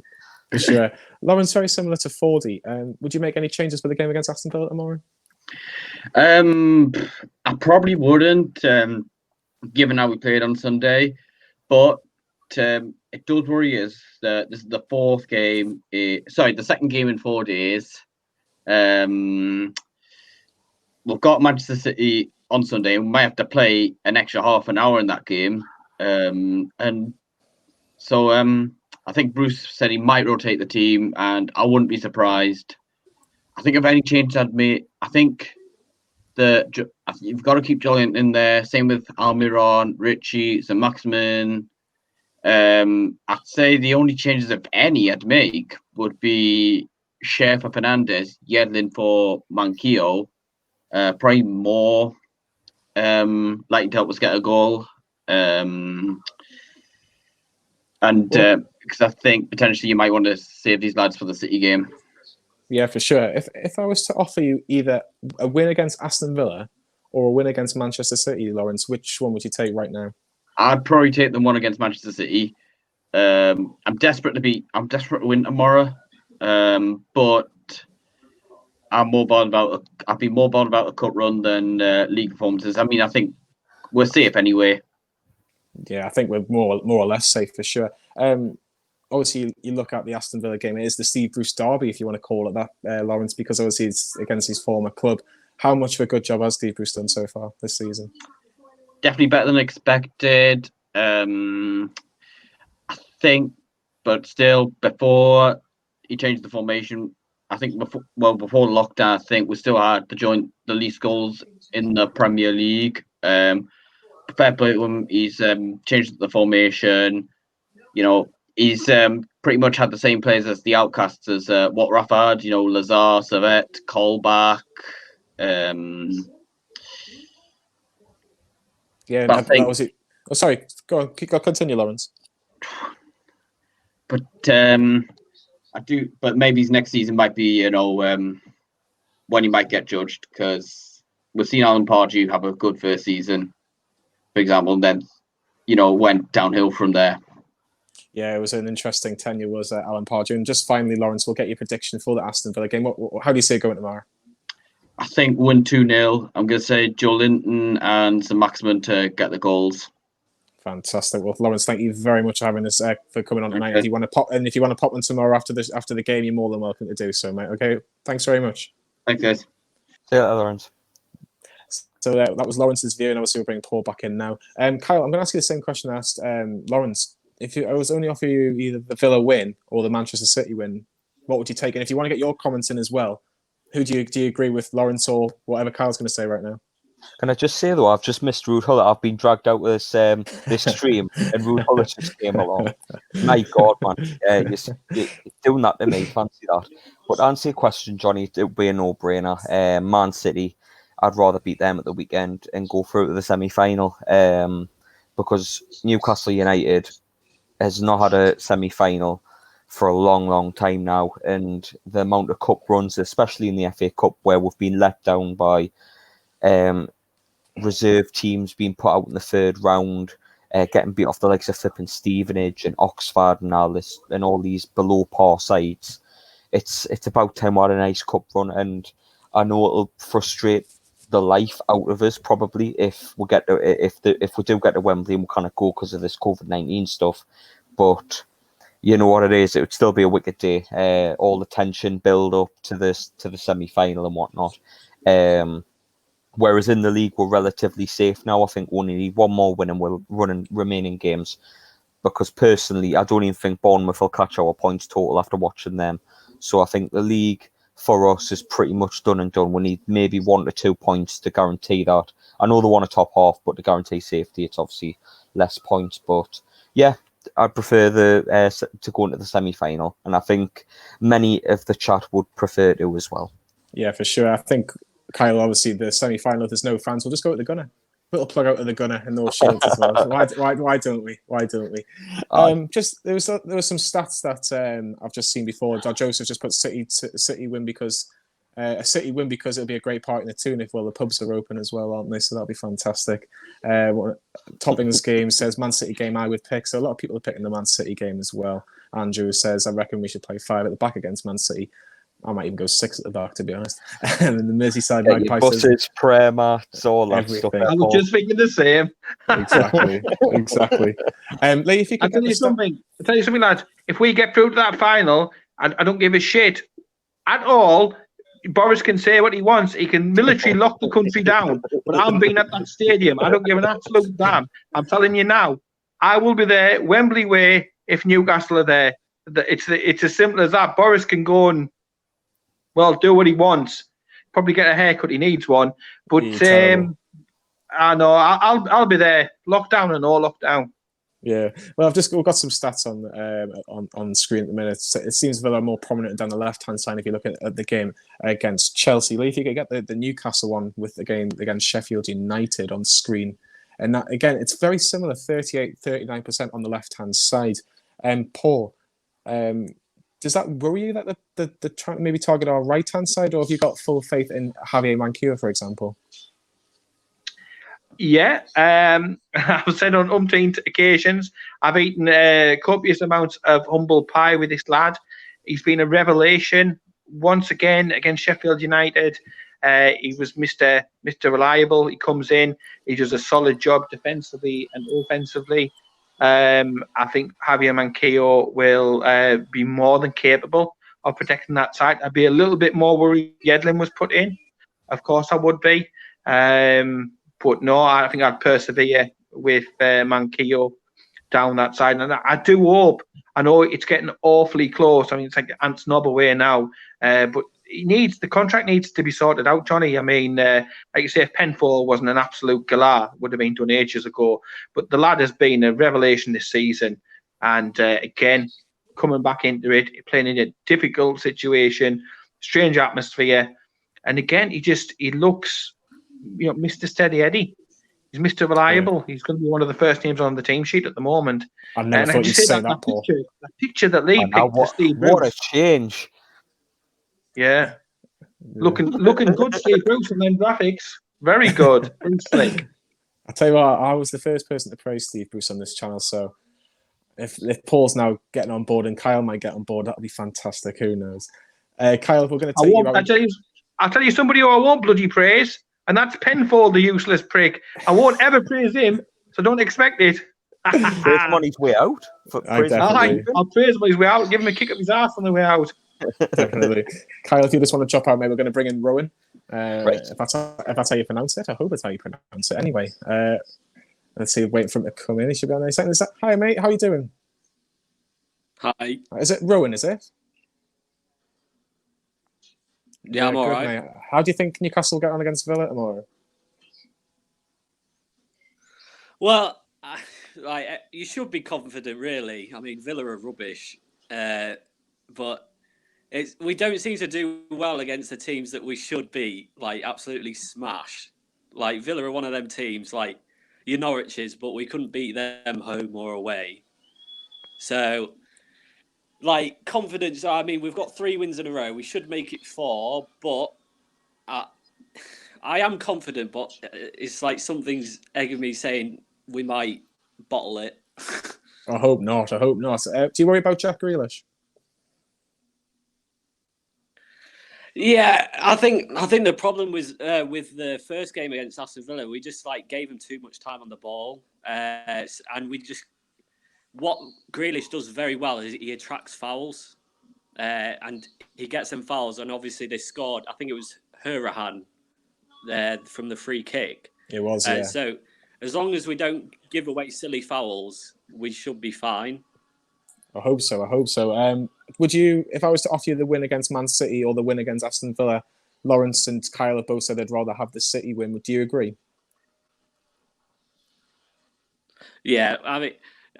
For sure. Lawrence, very similar to Fordy. Would you make any changes for the game against Aston Villa tomorrow? I probably wouldn't, given how we played on Sunday. But it does worry us that this is the fourth game. The second game in 4 days. We've got Manchester City on Sunday, and we might have to play an extra half an hour in that game. And so I think Bruce said he might rotate the team, and I wouldn't be surprised. I think if any change I'd make, I think you've got to keep Jolient in there. Same with Almiron, Richie, saint-maximin. I'd say the only changes, if any, I'd make would be Share for Fernandez, Yedlin for Manquillo. Probably more likely to help us get a goal. Because I think potentially you might want to save these lads for the City game. Yeah, for sure. If I was to offer you either a win against Aston Villa or a win against Manchester City, Lawrence, which one would you take right now? I'd probably take the one against Manchester City. I'm desperate to win tomorrow. But I'd be more bothered about a cup run than league performances. I mean, I think we're safe anyway. Yeah, I think we're more or less safe for sure. Obviously, you look at the Aston Villa game. It is the Steve Bruce derby, if you want to call it that, Lawrence, because obviously it's against his former club. How much of a good job has Steve Bruce done so far this season? Definitely better than expected. I think, but still, before he changed the formation, I think before lockdown, I think we still had the least goals in the Premier League. Fair play to him. He's changed the formation. He's pretty much had the same players as the outcasts as what Rafa had. Lazar, Servette, Kolbach. Yeah, that was it. Oh, sorry. Go on. Continue, Lawrence. But I do. But maybe his next season might be, when he might get judged, because we've seen Alan Pardew have a good first season, for example, and then went downhill from there. Yeah, it was an interesting tenure, was Alan Pardew. And just finally, Lawrence, we'll get your prediction for the Aston Villa game. How do you see it going tomorrow? I think win 2-0. I'm going to say Joe Linton and saint-maximin to get the goals. Fantastic. Well, Lawrence, thank you very much for having us for coming on tonight. Okay. If you want to pop on tomorrow after the game, you're more than welcome to do so, mate. Okay. Thanks very much. Thanks, guys. See you later, Lawrence. So that was Lawrence's view, and obviously we'll bring Paul back in now. Kyle, I'm going to ask you the same question I asked Lawrence. If I was only offer you either the Villa win or the Manchester City win, what would you take? And if you want to get your comments in as well, who do you agree with, Lawrence or whatever Kyle's going to say right now? Can I just say though, I've just missed Ruud Huller. I've been dragged out of this stream, and Ruud Huller just came along. My God, man, you're doing that to me. Fancy that. But to answer your question, Johnny, it would be a no-brainer. Man City, I'd rather beat them at the weekend and go through to the semi-final. Because Newcastle United has not had a semi-final for a long, long time now, and the amount of cup runs, especially in the FA Cup, where we've been let down by reserve teams being put out in the third round, getting beat off the likes of flipping Stevenage and Oxford and all this, and all these below par sides. It's about time we had a nice cup run, and I know it'll frustrate the life out of us probably if we do get to Wembley and we kind of go because of this COVID-19 stuff, but you know what it is. It would still be a wicked day. All the tension build up to the semi-final and whatnot. Whereas in the league we're relatively safe now. I think we only need one more win and we'll run in remaining games. Because personally, I don't even think Bournemouth will catch our points total after watching them. So I think the league for us is pretty much done and done. We need maybe 1 to 2 points to guarantee that. I know they want a top half, but to guarantee safety, it's obviously less points. But yeah, I'd prefer to go into the semi-final, and I think many of the chat would prefer to as well. Yeah, for sure. I think, Kyle, obviously the semi-final, if there's no fans, we'll just go with the Gunner. Little plug out of the Gunner and those shields as well. So why don't we? Why don't we? Just there was some stats that I've just seen before. Joseph just put City win because a City win because it'll be a great part in the tune if the pubs are open as well, aren't they? So that'll be fantastic. Toppings game says Man City game I would pick. So a lot of people are picking the Man City game as well. Andrew says I reckon we should play 5 at the back against Man City. I might even go 6 at the back, to be honest. And then the Merseyside Magpies. Buses, prayer mats, all that everything. stuff. I was just thinking the same. Exactly. Lee, if you could I'll tell you something, lads. If we get through to that final, I don't give a shit at all. Boris can say what he wants. He can military lock the country down. But I'm being at that stadium. I don't give an absolute damn. I'm telling you now. I will be there, Wembley way, if Newcastle are there. It's as simple as that. Boris can go and do what he wants. Probably get a haircut. He needs one. But I know I'll be there. Lockdown and all lockdown. Yeah. Well, we've got some stats on screen at the minute. It seems Villa are more prominent down the left-hand side if you look at the game against Chelsea. Lee, if you could get the Newcastle one with the game against Sheffield United on screen. And that, again, it's very similar, 38-39% on the left-hand side. Paul, does that worry you that the trying to maybe target our right-hand side, or have you got full faith in Javier Manquillo, for example? Yeah, I've said on umpteen occasions, I've eaten copious amounts of humble pie with this lad. He's been a revelation once again against Sheffield United. He was Mr. Reliable. He comes in, he does a solid job defensively and offensively. I think Javier Manquillo will be more than capable of protecting that side. I'd be a little bit more worried Yedlin was put in. Of course I would be. But no, I think I'd persevere with Manquillo down that side. And I do hope, I know it's getting awfully close. I mean, it's like ants knob away now. But the contract needs to be sorted out, Johnny. I mean, like you say, if Penfold wasn't an absolute galah, would have been done ages ago. But the lad has been a revelation this season. And again, coming back into it, playing in a difficult situation, strange atmosphere. And again, he looks, Mr. Steady Eddie. He's Mr. Reliable. Yeah. He's going to be one of the first names on the team sheet at the moment. I never thought you'd say that, Paul. That picture that Lee picked to Steve Bruce. What a change. Yeah. Looking good, Steve Bruce, and then graphics. Very good. Slick. I tell you what, I was the first person to praise Steve Bruce on this channel, so if Paul's now getting on board and Kyle might get on board, that'll be fantastic. Who knows? Kyle, we're going to take you out. I'll tell you somebody who I won't bloody praise, and that's Penfold, the useless prick. I won't ever praise him, so don't expect it. Praise him on his way out. I'll praise him on his way out. Give him a kick up his ass on the way out. Definitely. Kyle, if you just want to drop out, maybe we're going to bring in Rowan. Right. If that's how you pronounce it. I hope that's how you pronounce it. Anyway, let's see, waiting for him to come in. He should be on any second. Hi, mate. How are you doing? Hi. Is it Rowan, is it? Yeah, I'm all right. Mate. How do you think Newcastle will get on against Villa tomorrow? Well, you should be confident, really. I mean, Villa are rubbish, but we don't seem to do well against the teams that we should be absolutely smash. Like Villa are one of them teams, like your Norwiches, but we couldn't beat them home or away. So, confidence. I mean, we've got 3 wins in a row. We should make it 4, but I am confident. But it's like something's egging me saying we might bottle it. I hope not. Do you worry about Jack Grealish? Yeah, I think the problem was with the first game against Aston Villa, we just gave him too much time on the ball, and what Grealish does very well is he attracts fouls, and he gets them fouls, and obviously they scored. I think it was Hurahan from the free kick. It was, yeah. So as long as we don't give away silly fouls, we should be fine. I hope so. Would you, if I was to offer you the win against Man City or the win against Aston Villa, Lawrence and Kyle have both said they'd rather have the City win. Do you agree? Yeah, I mean,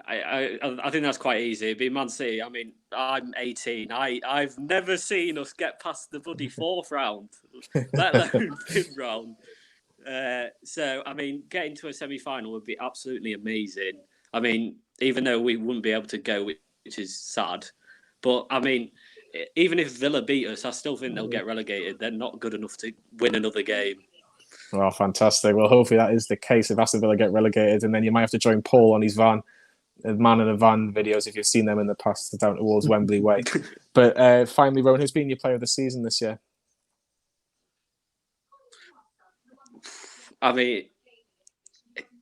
I think that's quite easy. It'd be Man City. I mean, I'm 18. I've never seen us get past the bloody 4th round, let alone 5th round. So, I mean, getting to a semi-final would be absolutely amazing. I mean, even though we wouldn't be able to go, which is sad. But, I mean, even if Villa beat us, I still think they'll get relegated. They're not good enough to win another game. Well, fantastic. Well, hopefully that is the case if Aston Villa get relegated. And then you might have to join Paul on his man in a van videos if you've seen them in the past down towards Wembley Way. But finally, Rowan, who's been your player of the season this year? I mean,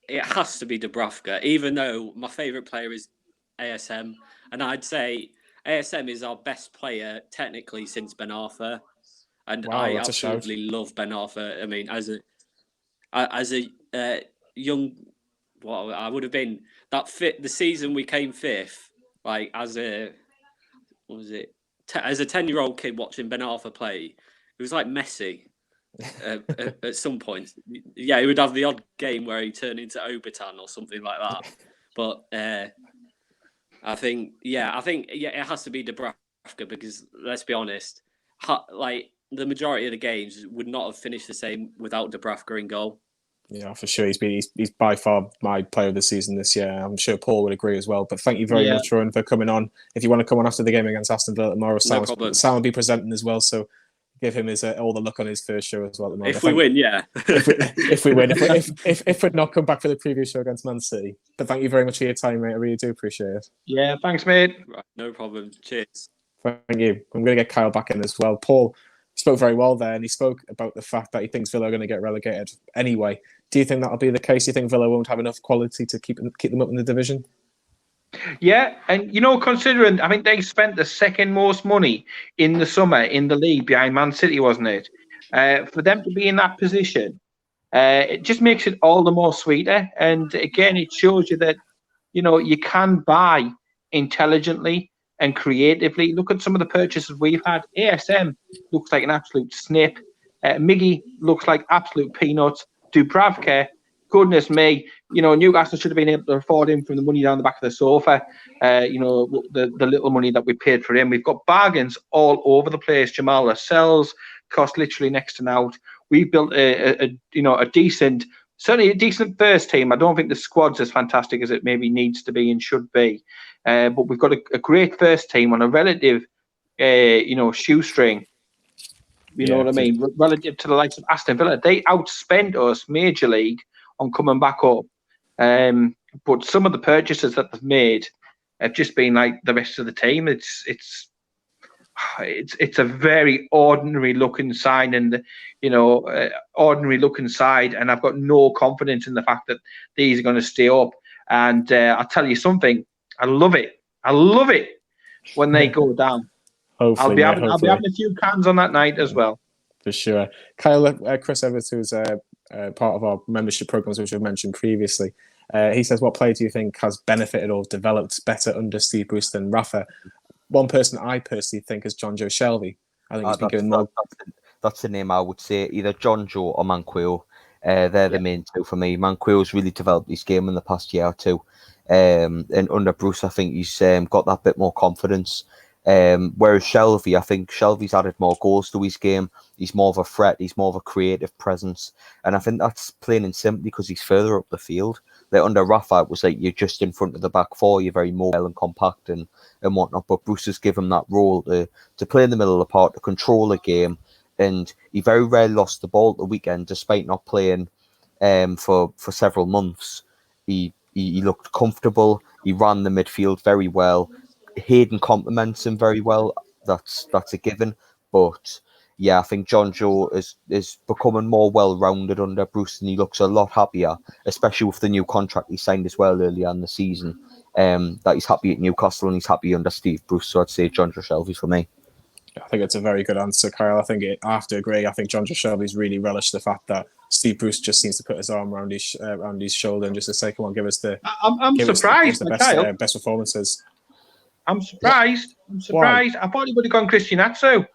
it has to be Dubravka, even though my favourite player is ASM. And I'd say ASM is our best player technically since Ben Arthur. And wow, I absolutely love Ben Arthur. I mean, as a young, I would have been the season we came 5th, as a 10-year-old kid watching Ben Arthur play. It was like Messi. At some point, yeah, he would have the odd game where he turned into Obertan or something like that. But I think it has to be Dubravka because let's be honest, the majority of the games would not have finished the same without Dubravka in goal. Yeah, for sure. He's by far my player of the season this year. I'm sure Paul would agree as well. But thank you very much, Rowan, for coming on. If you want to come on after the game against Aston Villa tomorrow, Sam will be presenting as well. So give him all the luck on his first show as well. If we win, yeah. if we win, if we'd not come back for the previous show against Man City. But thank you very much for your time, mate. I really do appreciate it. Yeah, thanks, mate. Right, no problem. Cheers. Thank you. I'm going to get Kyle back in as well. Paul spoke very well there, and he spoke about the fact that he thinks Villa are going to get relegated anyway. Do you think that'll be the case? Do you think Villa won't have enough quality to keep them up in the division? Yeah, and considering I think they spent the second most money in the summer in the league behind Man City, wasn't it? For them to be in that position, it just makes it all the more sweeter. And again, it shows you that you can buy intelligently and creatively. Look at some of the purchases we've had. ASM looks like an absolute snip. Miggy looks like absolute peanuts. Dubravka, goodness me, Newcastle should have been able to afford him from the money down the back of the sofa. The little money that we paid for him. We've got bargains all over the place. Jamal Lascelles cost literally next to out. We've built a decent first team. I don't think the squad's as fantastic as it maybe needs to be and should be. But we've got a great first team on a relative, shoestring. You know what I mean? Relative to the likes of Aston Villa, they outspent us Major League on coming back up. But some of the purchases that they've made have just been like the rest of the team. It's a very ordinary looking side, and ordinary looking side. And I've got no confidence in the fact that these are going to stay up. And I'll tell you something. I love it when they go down. Hopefully, I'll be having a few cans on that night as well. For sure. Kyle, Chris Evans, who's part of our membership programs, which we've mentioned previously, he says, what player do you think has benefited or developed better under Steve Bruce than Rafa? One person I personally think is John Joe Shelby. I think he's been given more. That's the name I would say, either John Joe or Manquillo. They're the main two for me. Manquillo's really developed his game in the past year or two. And under Bruce, I think he's got that bit more confidence. Whereas Shelvey, I think Shelvey's added more goals to his game. He's more of a threat. He's more of a creative presence. And I think that's plain and simply because he's further up the field. Like under Rafa, it was like you're just in front of the back four. You're very mobile and compact and whatnot. But Bruce has given him that role to play in the middle of the park, to control a game. And he very rarely lost the ball at the weekend, despite not playing for several months. He looked comfortable. He ran the midfield very well. Hayden complements him very well. That's a given. But yeah, I think John Joe is becoming more well-rounded under Bruce, and he looks a lot happier, especially with the new contract he signed as well earlier in the season. That he's happy at Newcastle and he's happy under Steve Bruce. So I'd say John Joe Shelvey for me. I think it's a very good answer, Kyle. I have to agree. I think John Joe Shelvey's really relished the fact that Steve Bruce just seems to put his arm around his shoulder and just to say, "Come on, give us the." I'm surprised, the best performances. I'm surprised. Why? I thought he would have gone Christian Atsu.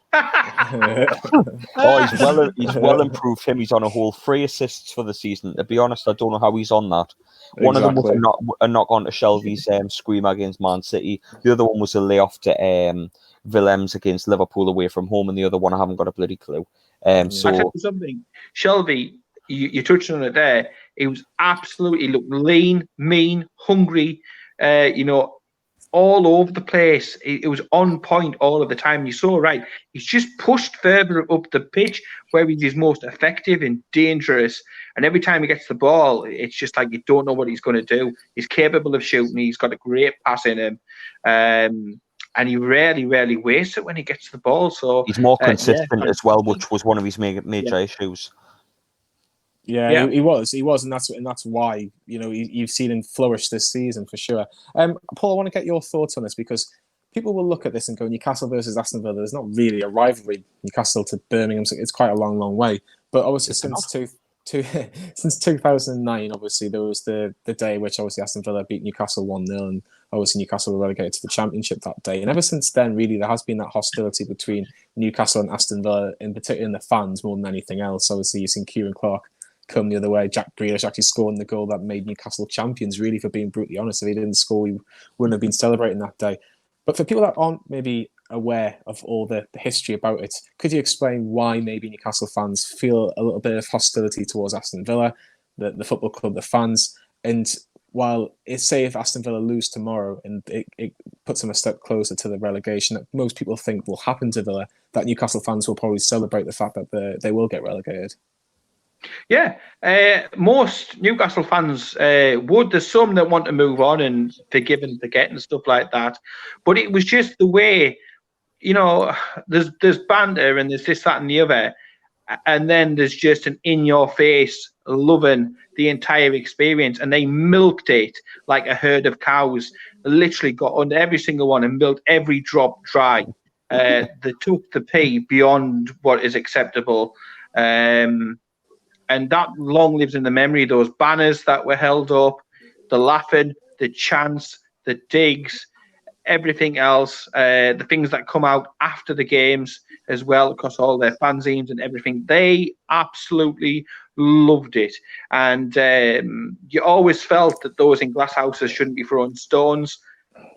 He's well improved him. He's on a whole 3 assists for the season. To be honest, I don't know how he's on that. One of them was a knock on to Shelvey's screamer against Man City. The other one was a layoff to Willems against Liverpool away from home, and the other one I haven't got a bloody clue. I tell you something, Shelvey, you touched on it there. He was absolutely looked lean, mean, hungry. All over the place. It was on point all of the time. You're so right. He's just pushed further up the pitch where he's most effective and dangerous. And every time he gets the ball, it's just like you don't know what he's going to do. He's capable of shooting. He's got a great pass in him. And he rarely wastes it when he gets the ball. So he's more consistent as well, which was one of his major issues. Yeah, he was, and that's why you've seen him flourish this season for sure. Paul, I want to get your thoughts on this because people will look at this and go, Newcastle versus Aston Villa. There's not really a rivalry. Newcastle to Birmingham, so it's quite a long way. But obviously, since 2009, obviously there was the day which obviously Aston Villa beat Newcastle 1-0, and obviously Newcastle were relegated to the Championship that day. And ever since then, really, there has been that hostility between Newcastle and Aston Villa, in particular in the fans more than anything else. Obviously, you've seen Kieran Clark come the other way. Jack Grealish actually scoring the goal that made Newcastle champions, really, for being brutally honest. If he didn't score, we wouldn't have been celebrating that day. But for people that aren't maybe aware of all the history about it, could you explain why maybe Newcastle fans feel a little bit of hostility towards Aston Villa, the football club, the fans? And while say if Aston Villa lose tomorrow and it puts them a step closer to the relegation that most people think will happen to Villa, that Newcastle fans will probably celebrate the fact that they will get relegated. Yeah, most Newcastle fans would. There's some that want to move on and forgive and forget and stuff like that. But it was just the way, there's banter and there's this, that and the other. And then there's just an in-your-face loving the entire experience. And they milked it like a herd of cows. Literally got under every single one and milked every drop dry. They took the pee beyond what is acceptable. And that long lives in the memory. Those banners that were held up, the laughing, the chants, the digs, everything else, the things that come out after the games as well, across all their fanzines and everything. They absolutely loved it. And you always felt that those in glass houses shouldn't be throwing stones.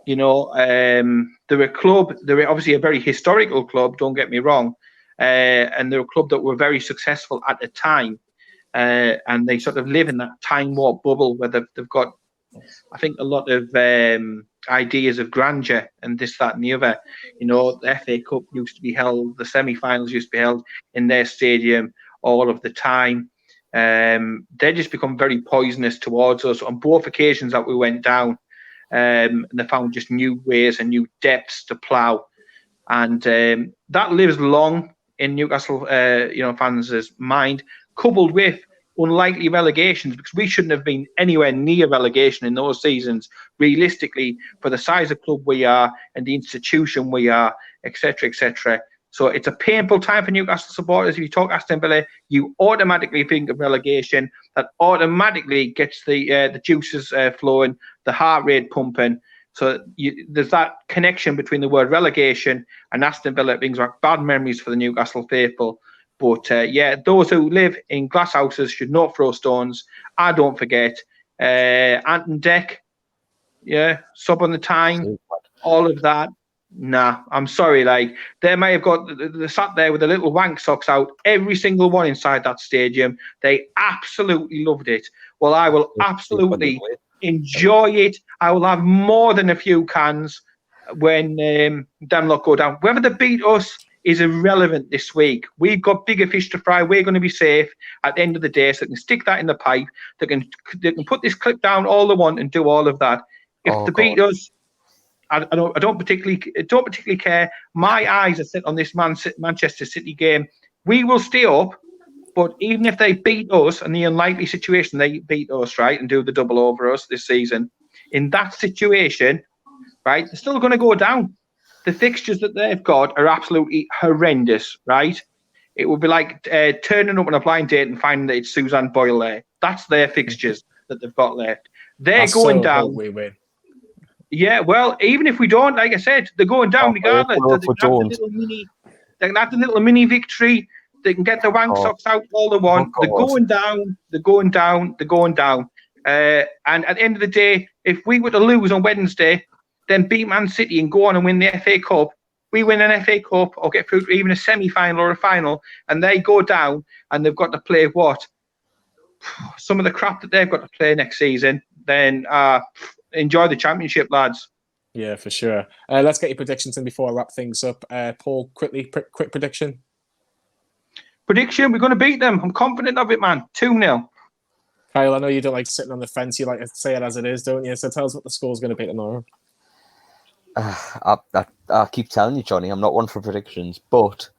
They're a club, they're obviously a very historical club, don't get me wrong. And they're a club that were very successful at the time. And they sort of live in that time warp bubble where they've got, I think, a lot of ideas of grandeur and this, that, and the other. The FA Cup used to be held, the semi-finals used to be held in their stadium all of the time. They just become very poisonous towards us on both occasions that we went down. And they found just new ways and new depths to plough, and that lives long in Newcastle, fans' mind, coupled with unlikely relegations, because we shouldn't have been anywhere near relegation in those seasons, realistically, for the size of club we are and the institution we are, etc., etc. So it's a painful time for Newcastle supporters. If you talk Aston Villa, you automatically think of relegation. That automatically gets the juices flowing, the heart rate pumping. So there's that connection between the word relegation and Aston Villa. It brings back bad memories for the Newcastle faithful. But those who live in glass houses should not throw stones. I don't forget. Ant Deck, sub on the time, all of that. Nah, I'm sorry. Like, they may have got they sat there with the little wank socks out, every single one inside that stadium. They absolutely loved it. Well, I will absolutely enjoy it. I will have more than a few cans when them lot go down. Whether they beat us is irrelevant this week. We've got bigger fish to fry. We're going to be safe at the end of the day, so they can stick that in the pipe. They can put this clip down all they want and do all of that. If they beat us, I don't particularly care. My eyes are set on this Manchester City game. We will stay up, but even if they beat us, in the unlikely situation they beat us, right, and do the double over us this season, in that situation, right, they're still going to go down. The fixtures that they've got are absolutely horrendous, right? It would be like turning up on a blind date and finding that it's Suzanne Boyle there. That's their fixtures that they've got left. They're going down. We win. Yeah, well, even if we don't, like I said, they're going down regardless. They can have the little mini victory. They can get the wank socks out all they want. They're going down. They're going down. They're going down. And at the end of the day, if we were to lose on Wednesday, then beat Man City and go on and win the FA Cup, we win an FA Cup or get through to even a semi-final or a final, and they go down and they've got to play what? Some of the crap that they've got to play next season, then enjoy the championship, lads. Yeah, for sure. Let's get your predictions in before I wrap things up. Paul, quick prediction. Prediction, we're going to beat them. I'm confident of it, man. 2-0. Kyle, I know you don't like sitting on the fence. You like to say it as it is, don't you? So tell us what the score's going to be tomorrow. I keep telling you, Johnny, I'm not one for predictions, but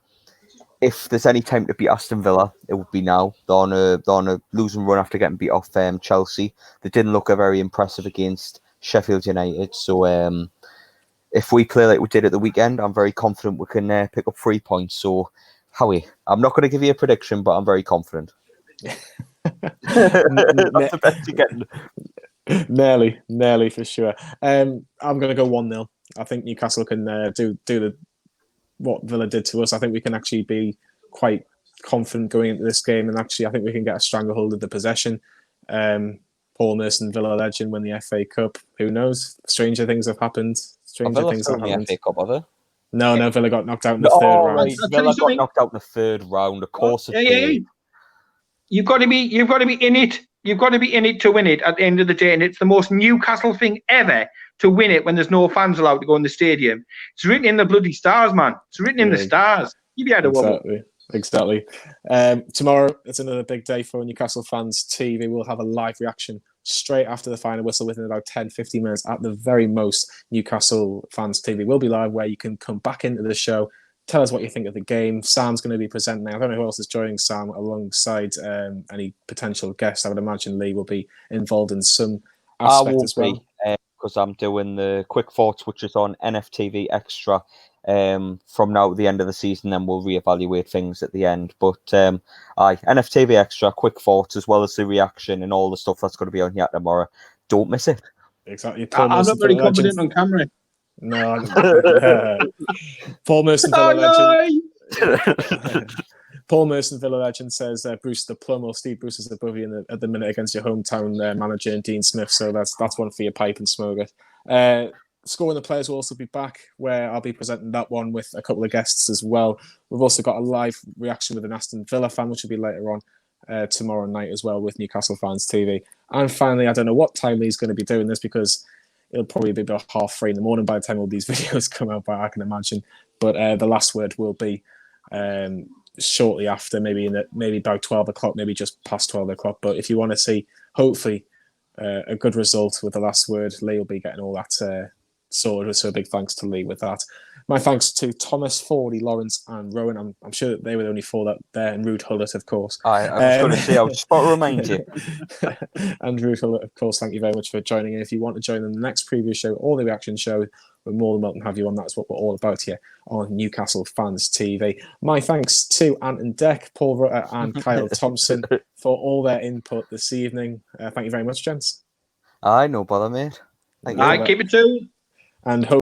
if there's any time to beat Aston Villa, it would be now. They're on a losing run after getting beat off Chelsea. They didn't look very impressive against Sheffield United. So if we play like we did at the weekend, I'm very confident we can pick up 3 points. So, Howie, I'm not going to give you a prediction, but I'm very confident. That's the best you're getting. Nearly for sure. I'm going to go 1-0. I think Newcastle can do what Villa did to us. I think we can actually be quite confident going into this game, and actually I think we can get a stranglehold of the possession. Paul Merson, Villa legend, win the FA Cup. Who knows? Stranger things have happened. Villa in the FA Cup, are they? No, Villa got knocked out in the third round. Right. Villa got knocked out in the third round. Of course, You've got to be in it. You've got to be in it to win it at the end of the day, and it's the most Newcastle thing ever to win it when there's no fans allowed to go in the stadium. It's written in the bloody stars, man. It's written in the stars. You'd be able to wobble. Exactly. Tomorrow, it's another big day for Newcastle Fans TV. We'll have a live reaction straight after the final whistle within about 10-15 minutes at the very most. Newcastle Fans TV will be live, where you can come back into the show, tell us what you think of the game. Sam's going to be presenting. I don't know who else is joining Sam alongside any potential guests. I would imagine Lee will be involved in some aspect as well. Because I'm doing the Quick Thoughts, which is on NFTV Extra from now to the end of the season. Then we'll reevaluate things at the end. But NFTV Extra, Quick Thoughts, as well as the reaction and all the stuff that's going to be on here tomorrow. Don't miss it. Exactly. I'm not very confident on camera. No, Paul Merson, Villa legend. Paul Merson, Villa legend, says Bruce the Plum, or Steve Bruce is above you at the minute against your hometown manager Dean Smith. So that's one for your pipe and smoke it. Scoring the Players will also be back, where I'll be presenting that one with a couple of guests as well. We've also got a live reaction with an Aston Villa fan, which will be later on tomorrow night as well with Newcastle Fans TV. And finally, I don't know what time he's going to be doing this, because it'll probably be about 3:30 in the morning by the time all these videos come out, but I can imagine. But the last word will be shortly after, maybe about 12 o'clock, maybe just past 12 o'clock. But if you want to see, hopefully, a good result with the last word, Lee will be getting all that sorted. So a big thanks to Lee with that. My thanks to Thomas, Fordy, Lawrence and Rowan. I'm sure that they were the only four that there, and Rude Hullett, of course. I was going to say, I'll just remind you. And Rude Hullett, of course, thank you very much for joining in. If you want to join in the next preview show or the reaction show, we're more than welcome to have you on. That's what we're all about here on Newcastle Fans TV. My thanks to Ant and Deck, Paul Rutter and Kyle Thompson for all their input this evening. Thank you very much, gents. No bother, mate. Thank you. Keep it tuned. And hope